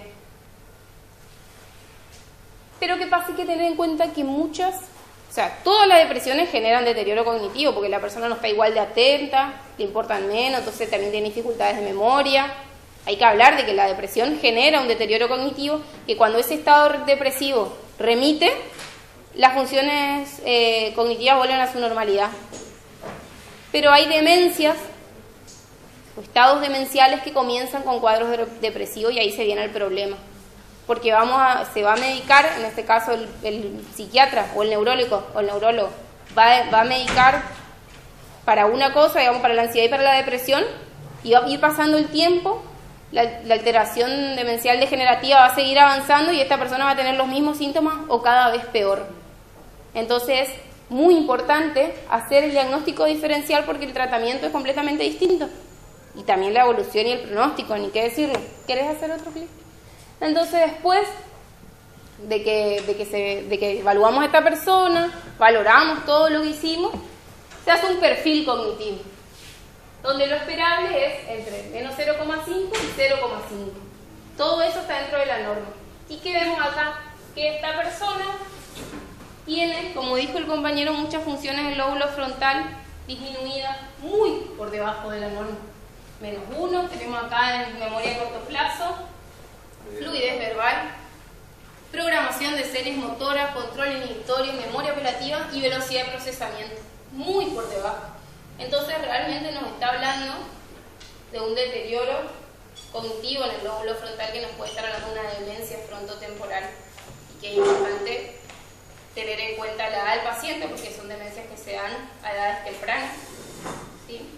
Speaker 2: Pero ¿qué pasa? Hay que tener en cuenta que todas las depresiones generan deterioro cognitivo, porque la persona no está igual de atenta, le importan menos, entonces también tiene dificultades de memoria. Hay que hablar de que la depresión genera un deterioro cognitivo, que cuando ese estado depresivo remite, las funciones cognitivas vuelven a su normalidad. Pero hay demencias o estados demenciales que comienzan con cuadros depresivos, y ahí se viene el problema. Porque se va a medicar, en este caso el psiquiatra o el neurólogo, va a medicar para una cosa, digamos, para la ansiedad y para la depresión, y va a ir pasando el tiempo, la alteración demencial degenerativa va a seguir avanzando y esta persona va a tener los mismos síntomas o cada vez peor. Entonces, muy importante hacer el diagnóstico diferencial porque el tratamiento es completamente distinto. Y también la evolución y el pronóstico, ni qué decirlo. ¿Querés hacer otro clic? Entonces, después de que evaluamos a esta persona, valoramos todo lo que hicimos, se hace un perfil cognitivo, donde lo esperable es entre menos 0,5 y 0,5. Todo eso está dentro de la norma. ¿Y qué vemos acá? Que esta persona tiene, como dijo el compañero, muchas funciones del lóbulo frontal disminuidas muy por debajo de la norma. Menos 1, tenemos acá en memoria a corto plazo, fluidez verbal, programación de series motoras, control inhibitorio, memoria apelativa y velocidad de procesamiento. Muy por debajo. Entonces realmente nos está hablando de un deterioro cognitivo en el lóbulo frontal que nos puede estar hablando de una demencia frontotemporal y que es importante tener en cuenta la edad del paciente porque son demencias que se dan a edades tempranas, ¿sí?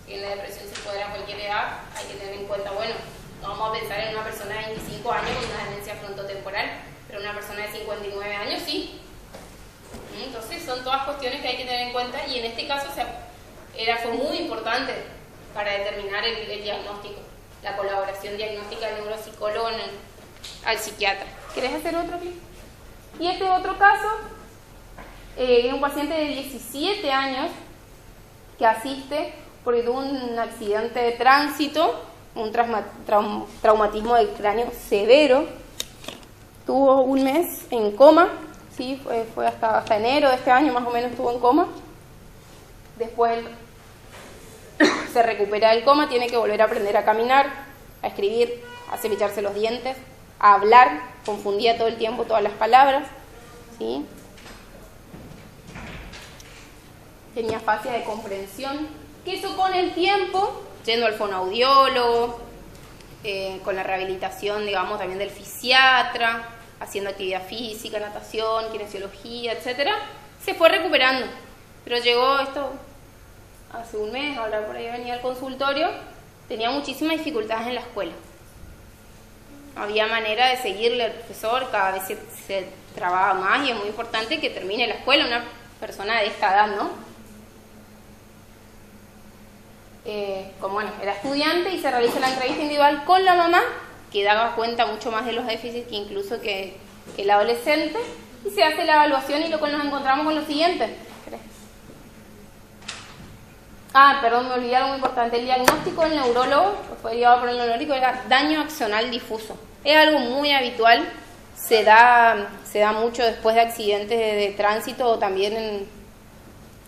Speaker 2: Si en la depresión se puede dar a cualquier edad, hay que tener en cuenta, bueno, no vamos a pensar en una persona de 25 años con una demencia frontotemporal, pero una persona de 59 años sí. Entonces son todas cuestiones que hay que tener en cuenta y en este caso fue muy importante para determinar el diagnóstico, la colaboración diagnóstica del neuropsicólogo al psiquiatra. ¿Querés hacer otro clic? Y este otro caso es un paciente de 17 años que asiste porque tuvo un accidente de tránsito, un traumatismo del cráneo severo, tuvo un mes en coma. Sí, fue hasta enero de este año más o menos estuvo en coma. Después se recupera del coma, tiene que volver a aprender a caminar, a escribir, a cepillarse los dientes, a hablar, confundía todo el tiempo todas las palabras, ¿sí? Tenía fase de comprensión, que eso con el tiempo, yendo al fonoaudiólogo, con la rehabilitación, digamos, también del fisiatra, haciendo actividad física, natación, kinesiología, etcétera, se fue recuperando. Pero llegó esto hace un mes, ahora por ahí venía al consultorio, tenía muchísimas dificultades en la escuela. No había manera de seguirle al profesor, cada vez se trababa más y es muy importante que termine la escuela una persona de esta edad, ¿no? Como bueno, era estudiante y se realiza la entrevista individual con la mamá, que daba cuenta mucho más de los déficits que incluso que el adolescente, y se hace la evaluación y luego nos encontramos con lo siguiente. Perdón, me olvidé algo muy importante. El diagnóstico del neurólogo, que fue llevado por el neurólogo, era daño axonal difuso. Es algo muy habitual, se da mucho después de accidentes de tránsito o también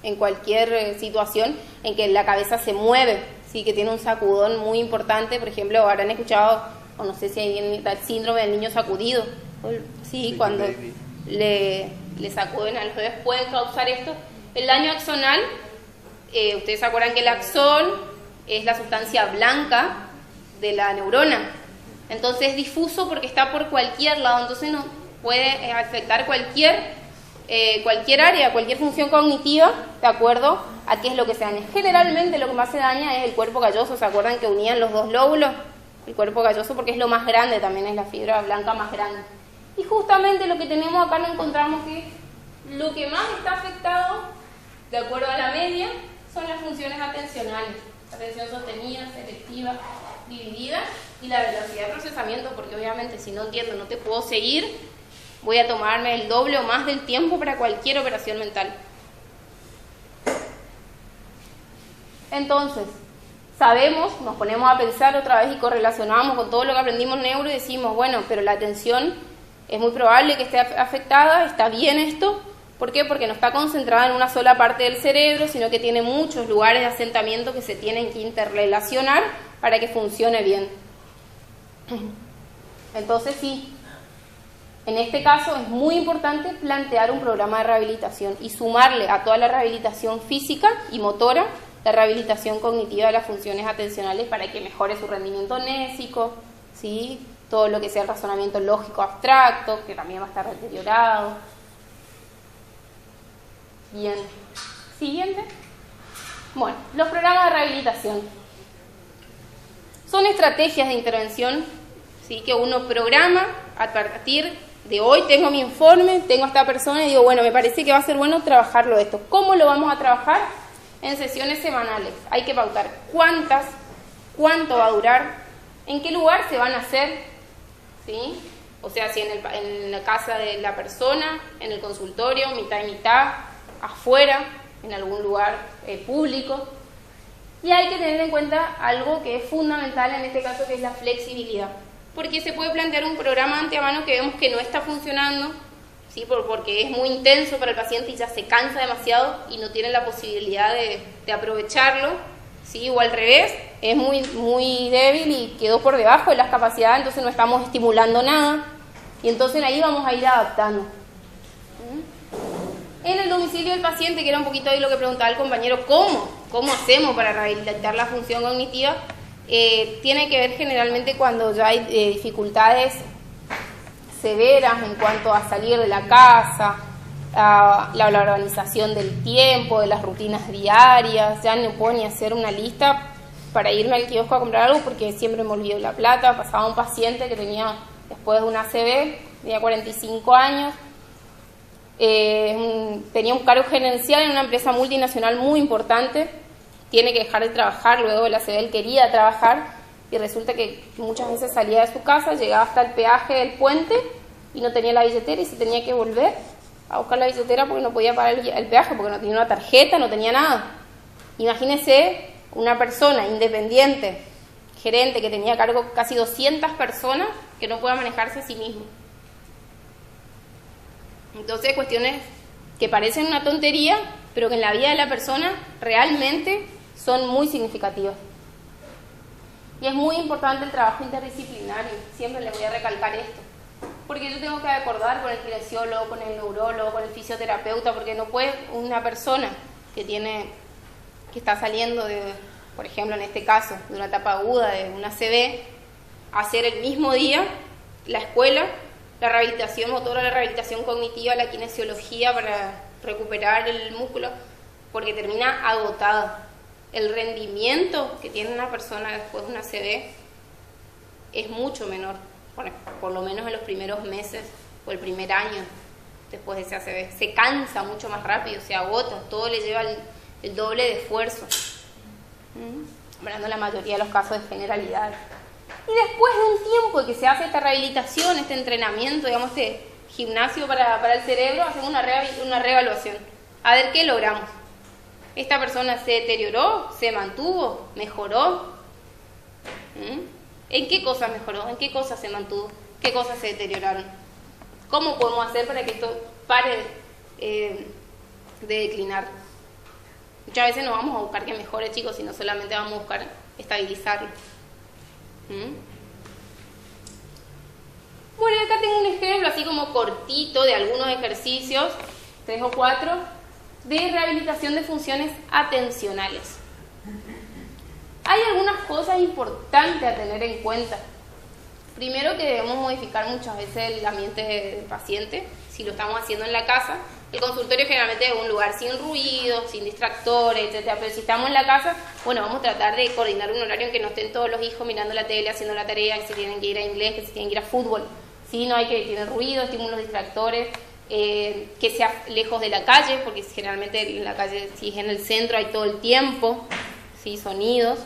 Speaker 2: en cualquier situación en que la cabeza se mueve, ¿sí? Que tiene un sacudón muy importante. Por ejemplo, habrán escuchado, o no sé si hay el síndrome del niño sacudido, sí, cuando le sacuden a los bebés pueden causar esto. El daño axonal, ustedes se acuerdan que el axón es la sustancia blanca de la neurona, entonces es difuso porque está por cualquier lado, entonces no puede afectar cualquier área, cualquier función cognitiva, de acuerdo a qué es lo que se daña. Generalmente lo que más se daña es el cuerpo calloso. ¿Se acuerdan que unían los dos lóbulos? El cuerpo calloso porque es lo más grande, también es la fibra blanca más grande. Y justamente lo que tenemos acá nos encontramos que lo que más está afectado, de acuerdo a la media, son las funciones atencionales. Atención sostenida, selectiva, dividida y la velocidad de procesamiento, porque obviamente si no entiendo, no te puedo seguir, voy a tomarme el doble o más del tiempo para cualquier operación mental. Entonces, sabemos, nos ponemos a pensar otra vez y correlacionamos con todo lo que aprendimos en neuro y decimos, bueno, pero la atención es muy probable que esté afectada, está bien esto. ¿Por qué? Porque no está concentrada en una sola parte del cerebro, sino que tiene muchos lugares de asentamiento que se tienen que interrelacionar para que funcione bien. Entonces sí, en este caso es muy importante plantear un programa de rehabilitación y sumarle a toda la rehabilitación física y motora la rehabilitación cognitiva de las funciones atencionales para que mejore su rendimiento mnésico, ¿sí? Todo lo que sea el razonamiento lógico abstracto, que también va a estar deteriorado. Bien. Siguiente. Bueno, los programas de rehabilitación. Son estrategias de intervención, ¿sí?, que uno programa a partir de hoy. Tengo mi informe, tengo a esta persona y digo, bueno, me parece que va a ser bueno trabajarlo esto. ¿Cómo lo vamos a trabajar? En sesiones semanales. Hay que pautar cuántas, cuánto va a durar, en qué lugar se van a hacer, ¿sí? O sea, si en la casa de la persona, en el consultorio, mitad y mitad, afuera, en algún lugar público. Y hay que tener en cuenta algo que es fundamental en este caso, que es la flexibilidad. Porque se puede plantear un programa de antemano que vemos que no está funcionando, ¿sí?, porque es muy intenso para el paciente y ya se cansa demasiado y no tiene la posibilidad de aprovecharlo, ¿sí?, o al revés, es muy débil y quedó por debajo de las capacidades, entonces no estamos estimulando nada y entonces ahí vamos a ir adaptando. En el domicilio del paciente, que era un poquito ahí lo que preguntaba el compañero, ¿cómo hacemos para rehabilitar la función cognitiva? Tiene que ver generalmente cuando ya hay dificultades severas en cuanto a salir de la casa, a la organización del tiempo, de las rutinas diarias. Ya no puedo ni hacer una lista para irme al kiosco a comprar algo porque siempre me olvido la plata. Pasaba un paciente que tenía, después de una ACV, tenía 45 años, tenía un cargo gerencial en una empresa multinacional muy importante, tiene que dejar de trabajar luego de la ACV. Él quería trabajar y resulta que muchas veces salía de su casa, llegaba hasta el peaje del puente y no tenía la billetera y se tenía que volver a buscar la billetera porque no podía pagar el peaje, porque no tenía una tarjeta, no tenía nada. Imagínese una persona independiente, gerente, que tenía a cargo casi 200 personas, que no pueda manejarse a sí mismo. Entonces, cuestiones que parecen una tontería, pero que en la vida de la persona realmente son muy significativas. Y es muy importante el trabajo interdisciplinario, siempre le voy a recalcar esto, porque yo tengo que acordar con el kinesiólogo, con el neurólogo, con el fisioterapeuta, porque no puede una persona que está saliendo de, por ejemplo, en este caso, de una etapa aguda, de una ACV, hacer el mismo día la escuela, la rehabilitación motora, la rehabilitación cognitiva, la kinesiología para recuperar el músculo, porque termina agotada. El rendimiento que tiene una persona después de una ACV es mucho menor, por lo menos en los primeros meses o el primer año después de ese ACV. Se cansa mucho más rápido, se agota, todo le lleva el doble de esfuerzo. Hablando la mayoría de los casos de generalidad. Y después de un tiempo de que se hace esta rehabilitación, este entrenamiento, digamos, este gimnasio para el cerebro, hacemos una reevaluación. A ver qué logramos. ¿Esta persona se deterioró? ¿Se mantuvo? ¿Mejoró? ¿En qué cosas mejoró? ¿En qué cosas se mantuvo? ¿Qué cosas se deterioraron? ¿Cómo podemos hacer para que esto pare de declinar? Muchas veces no vamos a buscar que mejore, chicos, sino solamente vamos a buscar estabilizarlo. Bueno, acá tengo un ejemplo así como cortito de algunos ejercicios, 3 o 4, de rehabilitación de funciones atencionales. Hay algunas cosas importantes a tener en cuenta. Primero, que debemos modificar muchas veces el ambiente del paciente, si lo estamos haciendo en la casa. El consultorio generalmente es un lugar sin ruido, sin distractores, etcétera. Pero si estamos en la casa, bueno, vamos a tratar de coordinar un horario en que no estén todos los hijos mirando la tele, haciendo la tarea, que se tienen que ir a inglés, que se tienen que ir a fútbol. Sí, no hay que tener ruido, estímulos distractores, que sea lejos de la calle, porque generalmente en la calle, si es en el centro, hay todo el tiempo, ¿sí?, sonidos.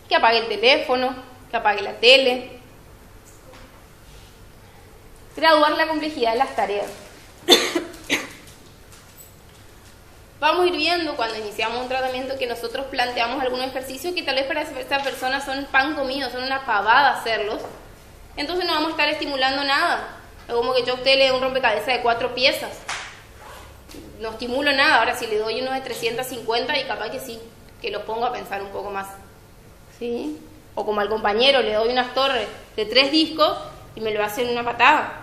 Speaker 2: Que apague el teléfono, que apague la tele. Graduar la complejidad de las tareas. Vamos a ir viendo cuando iniciamos un tratamiento que nosotros planteamos algunos ejercicios que tal vez para esta persona son pan comido, son una pavada hacerlos. Entonces no vamos a estar estimulando nada. Es como que yo a usted le doy un rompecabezas de 4 piezas. No estimulo nada. Ahora si le doy uno de 350 y capaz que sí, que lo pongo a pensar un poco más. ¿Sí? O como al compañero le doy unas torres de 3 discos y me lo hace en una patada.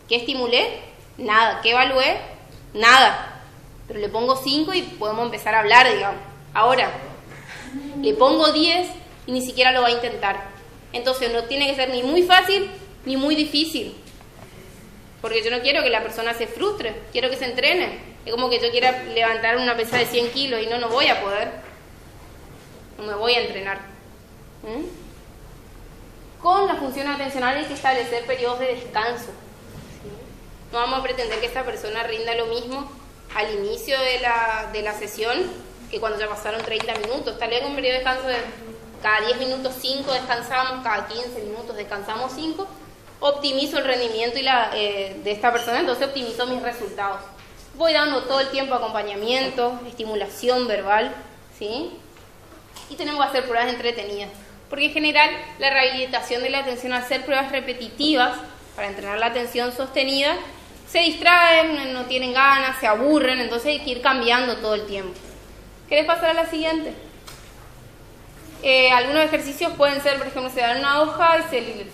Speaker 2: ¿Qué estimulé? Nada. ¿Qué evalué? Nada. Pero le pongo 5 y podemos empezar a hablar, digamos. Ahora, le pongo 10 y ni siquiera lo va a intentar. Entonces no tiene que ser ni muy fácil ni muy difícil. Porque yo no quiero que la persona se frustre, quiero que se entrene. Es como que yo quiera levantar una pesa de 100 kilos y no voy a poder. No me voy a entrenar. Con la función atencional hay que establecer periodos de descanso. ¿Sí? No vamos a pretender que esta persona rinda lo mismo al inicio de la sesión que cuando ya pasaron 30 minutos. Tal vez con un periodo de descanso de cada 10 minutos 5 descansamos, cada 15 minutos descansamos 5. Optimizo el rendimiento de esta persona, entonces optimizo mis resultados. Voy dando todo el tiempo acompañamiento, estimulación verbal, ¿sí? Y tenemos que hacer pruebas entretenidas. Porque en general la rehabilitación de la atención, al hacer pruebas repetitivas para entrenar la atención sostenida, se distraen, no tienen ganas, se aburren, entonces hay que ir cambiando todo el tiempo. ¿Querés pasar a la siguiente? Algunos ejercicios pueden ser, por ejemplo, se dan una hoja y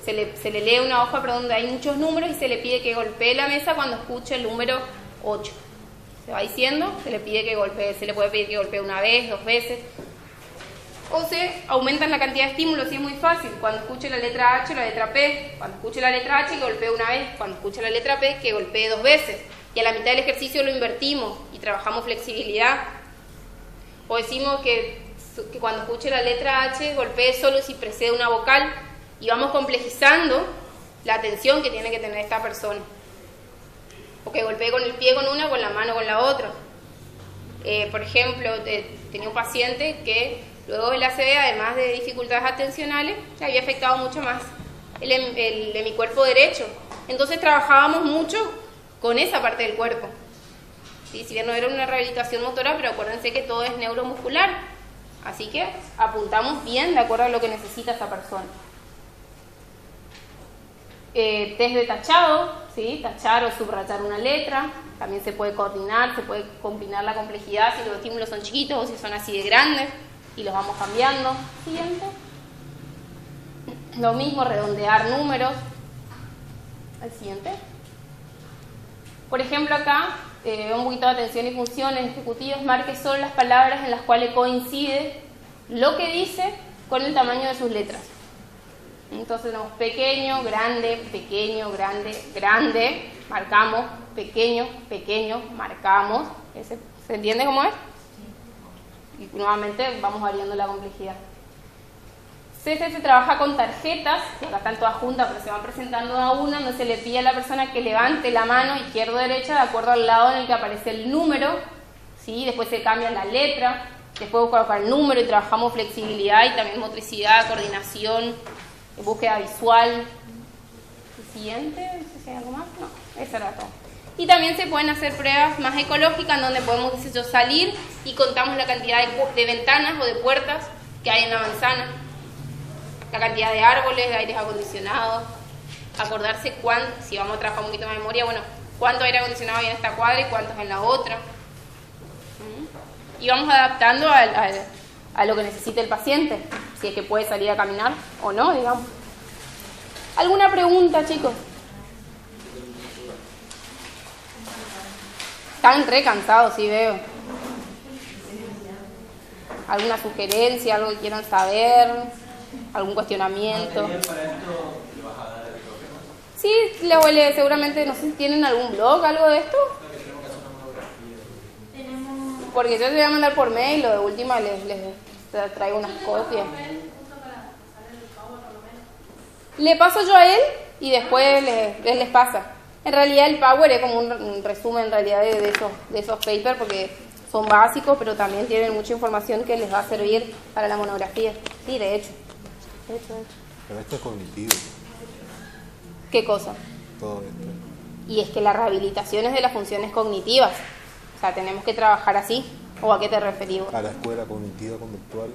Speaker 2: se le lee una hoja donde hay muchos números y se le pide que golpee la mesa cuando escuche el número 8. Se va diciendo, se le puede pedir que golpee una vez, 2 veces. O se aumentan la cantidad de estímulos, y es muy fácil. Cuando escuche la letra H, la letra P. Cuando escuche la letra H, que golpee una vez. Cuando escuche la letra P, que golpee 2 veces. Y a la mitad del ejercicio lo invertimos y trabajamos flexibilidad. O decimos que cuando escuche la letra H, golpee solo si precede una vocal. Y vamos complejizando la atención que tiene que tener esta persona. O que golpee con el pie con una, con la mano con la otra. Por ejemplo, tenía un paciente que luego del ACV, además de dificultades atencionales, le había afectado mucho más el hemicuerpo derecho. Entonces trabajábamos mucho con esa parte del cuerpo. ¿Sí? Si bien no era una rehabilitación motora, pero acuérdense que todo es neuromuscular. Así que apuntamos bien de acuerdo a lo que necesita esa persona. Test de tachado, ¿sí? Tachar o subrayar una letra. También se puede coordinar, se puede combinar la complejidad si los estímulos son chiquitos o si son así de grandes. Y los vamos cambiando. Siguiente. Lo mismo, redondear números. El siguiente. Por ejemplo, acá, un poquito de atención y funciones ejecutivas. Marque solo las palabras en las cuales coincide lo que dice con el tamaño de sus letras. Entonces tenemos pequeño, grande, grande, marcamos, pequeño, marcamos. ¿Se entiende cómo es? Y nuevamente vamos variando la complejidad. Se trabaja con tarjetas, que acá están todas juntas, pero se van presentando a una, donde se le pide a la persona que levante la mano izquierda o derecha de acuerdo al lado en el que aparece el número, ¿sí? Después se cambia la letra, después colocar el número y trabajamos flexibilidad y también motricidad, coordinación, búsqueda visual. ¿El siguiente? No sé si hay algo más. No, eso era todo. Y también se pueden hacer pruebas más ecológicas, en donde podemos, qué sé yo, salir y contamos la cantidad de ventanas o de puertas que hay en la manzana, la cantidad de árboles, de aires acondicionados, acordarse cuánto, si vamos a trabajar un poquito más de memoria, bueno, cuánto aire acondicionado hay en esta cuadra y cuántos en la otra. Y vamos adaptando a lo que necesite el paciente, si es que puede salir a caminar o no, digamos. ¿Alguna pregunta, chicos? Están re cansados, sí veo. ¿Alguna sugerencia, algo que quieran saber? ¿Algún cuestionamiento? Sí, seguramente, no sé si tienen algún blog, algo de esto. Porque yo les voy a mandar por mail, o de última les traigo unas copias. Le paso yo a él y después les pasa. En realidad el Power es como un resumen en realidad de esos papers, porque son básicos, pero también tienen mucha información que les va a servir para la monografía. Sí, de hecho.
Speaker 4: Pero esto es cognitivo.
Speaker 2: ¿Qué cosa?
Speaker 4: Todo esto.
Speaker 2: Y es que la rehabilitación es de las funciones cognitivas. O sea, tenemos que trabajar así. ¿O a qué te referimos?
Speaker 4: A la escuela cognitiva conductual.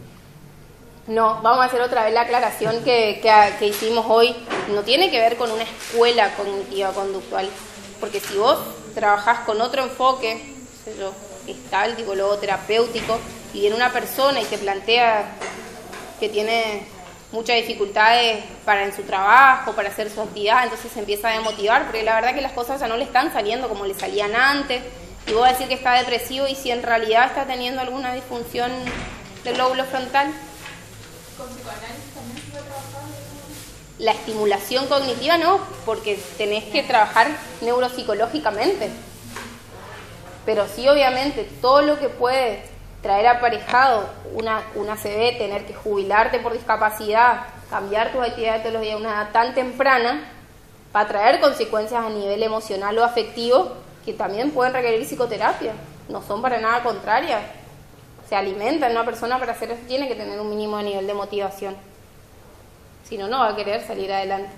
Speaker 2: No, vamos a hacer otra vez la aclaración que hicimos hoy. No tiene que ver con una escuela cognitiva conductual. Porque si vos trabajás con otro enfoque, no sé yo, gestáltico, logoterapéutico, y viene una persona y te plantea que tiene muchas dificultades en su trabajo, para hacer su actividad, entonces se empieza a demotivar, porque la verdad que las cosas ya no le están saliendo como le salían antes, y vos vas a decir que está depresivo, y si en realidad está teniendo alguna disfunción del lóbulo frontal.
Speaker 6: ¿Con psicoanálisis también se puede trabajar?
Speaker 2: La estimulación cognitiva no, porque tenés que trabajar neuropsicológicamente. pero sí obviamente todo lo que puede traer aparejado una ACV, tener que jubilarte por discapacidad, cambiar tus actividades todos los días a una edad tan temprana, va a traer consecuencias a nivel emocional o afectivo que también pueden requerir psicoterapia, no son para nada contrarias. Se alimenta una persona para hacer eso, tiene que tener un mínimo nivel de motivación, si no, no va a querer salir adelante.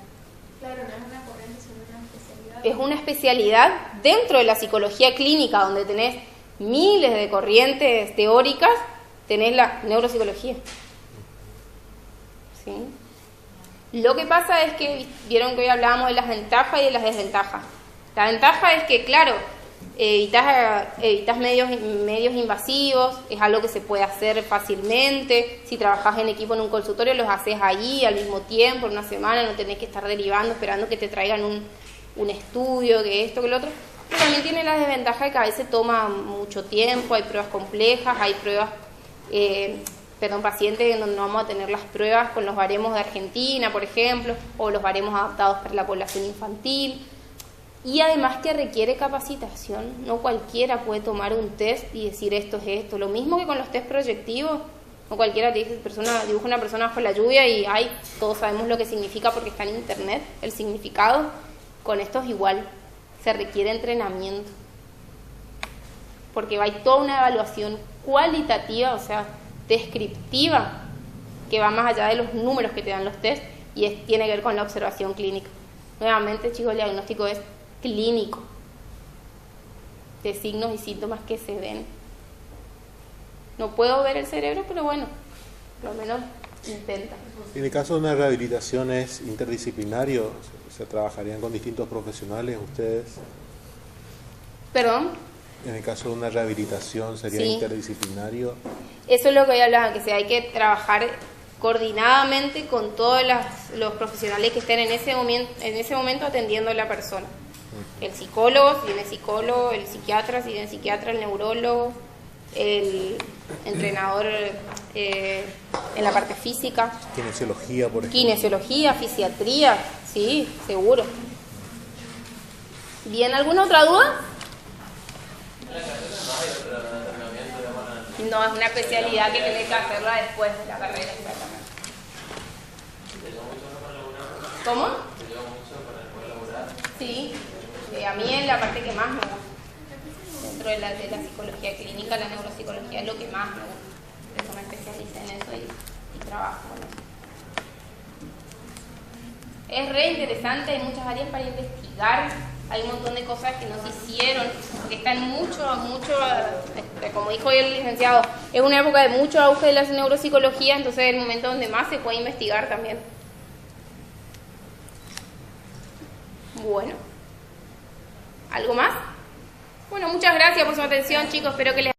Speaker 6: Claro, no es una corriente, sino una especialidad.
Speaker 2: Es una especialidad dentro de la psicología clínica, donde tenés miles de corrientes teóricas, tenés la neuropsicología. ¿Sí? Lo que pasa es que, vieron que hoy hablábamos de las ventajas y de las desventajas. La ventaja es que, claro, evitas medios invasivos, es algo que se puede hacer fácilmente. Si trabajás en equipo en un consultorio, los haces ahí al mismo tiempo, en una semana, no tenés que estar derivando, esperando que te traigan un estudio, que esto, que lo otro. Pero también tiene la desventaja de que a veces toma mucho tiempo, hay pruebas complejas, hay pruebas, pacientes en donde no vamos a tener las pruebas con los baremos de Argentina, por ejemplo, o los baremos adaptados para la población infantil. Y además que requiere capacitación, no cualquiera puede tomar un test y decir esto es esto. Lo mismo que con los test proyectivos, no cualquiera dibuja una persona bajo la lluvia y todos sabemos lo que significa porque está en internet el significado. Con esto es igual, se requiere entrenamiento, porque hay toda una evaluación cualitativa, o sea, descriptiva, que va más allá de los números que te dan los test y tiene que ver con la observación clínica. Nuevamente, chicos, el diagnóstico es clínico, de signos y síntomas que se ven. No puedo ver el cerebro, pero bueno, por lo menos intenta.
Speaker 4: En el caso de una rehabilitación es interdisciplinario, se trabajarían con distintos profesionales ustedes.
Speaker 2: ¿Perdón?
Speaker 4: En el caso de una rehabilitación sería
Speaker 2: Sí.
Speaker 4: interdisciplinario.
Speaker 2: Eso es lo que hoy hablaba, que hay que trabajar coordinadamente con todos los profesionales que estén en ese momento atendiendo a la persona. El psicólogo, si viene psicólogo, el psiquiatra, si viene psiquiatra, el neurólogo, el entrenador en la parte física.
Speaker 4: Kinesiología, por ejemplo.
Speaker 2: Kinesiología, fisiatría, sí, seguro. ¿Bien? ¿Alguna otra duda? No, es una especialidad que tenés que hacerla después de la carrera, exactamente. ¿Cómo? Sí, a mí es la parte que más me gusta. Dentro de la psicología clínica, la neuropsicología es lo que más me gusta. Por eso me especialicé en eso y trabajo con eso. Es re interesante, hay muchas áreas para investigar, hay un montón de cosas que no se hicieron, que están mucho, como dijo hoy el licenciado, es una época de mucho auge de la neuropsicología, entonces es el momento donde más se puede investigar también. Bueno, ¿algo más? Bueno, muchas gracias por su atención, chicos, espero que les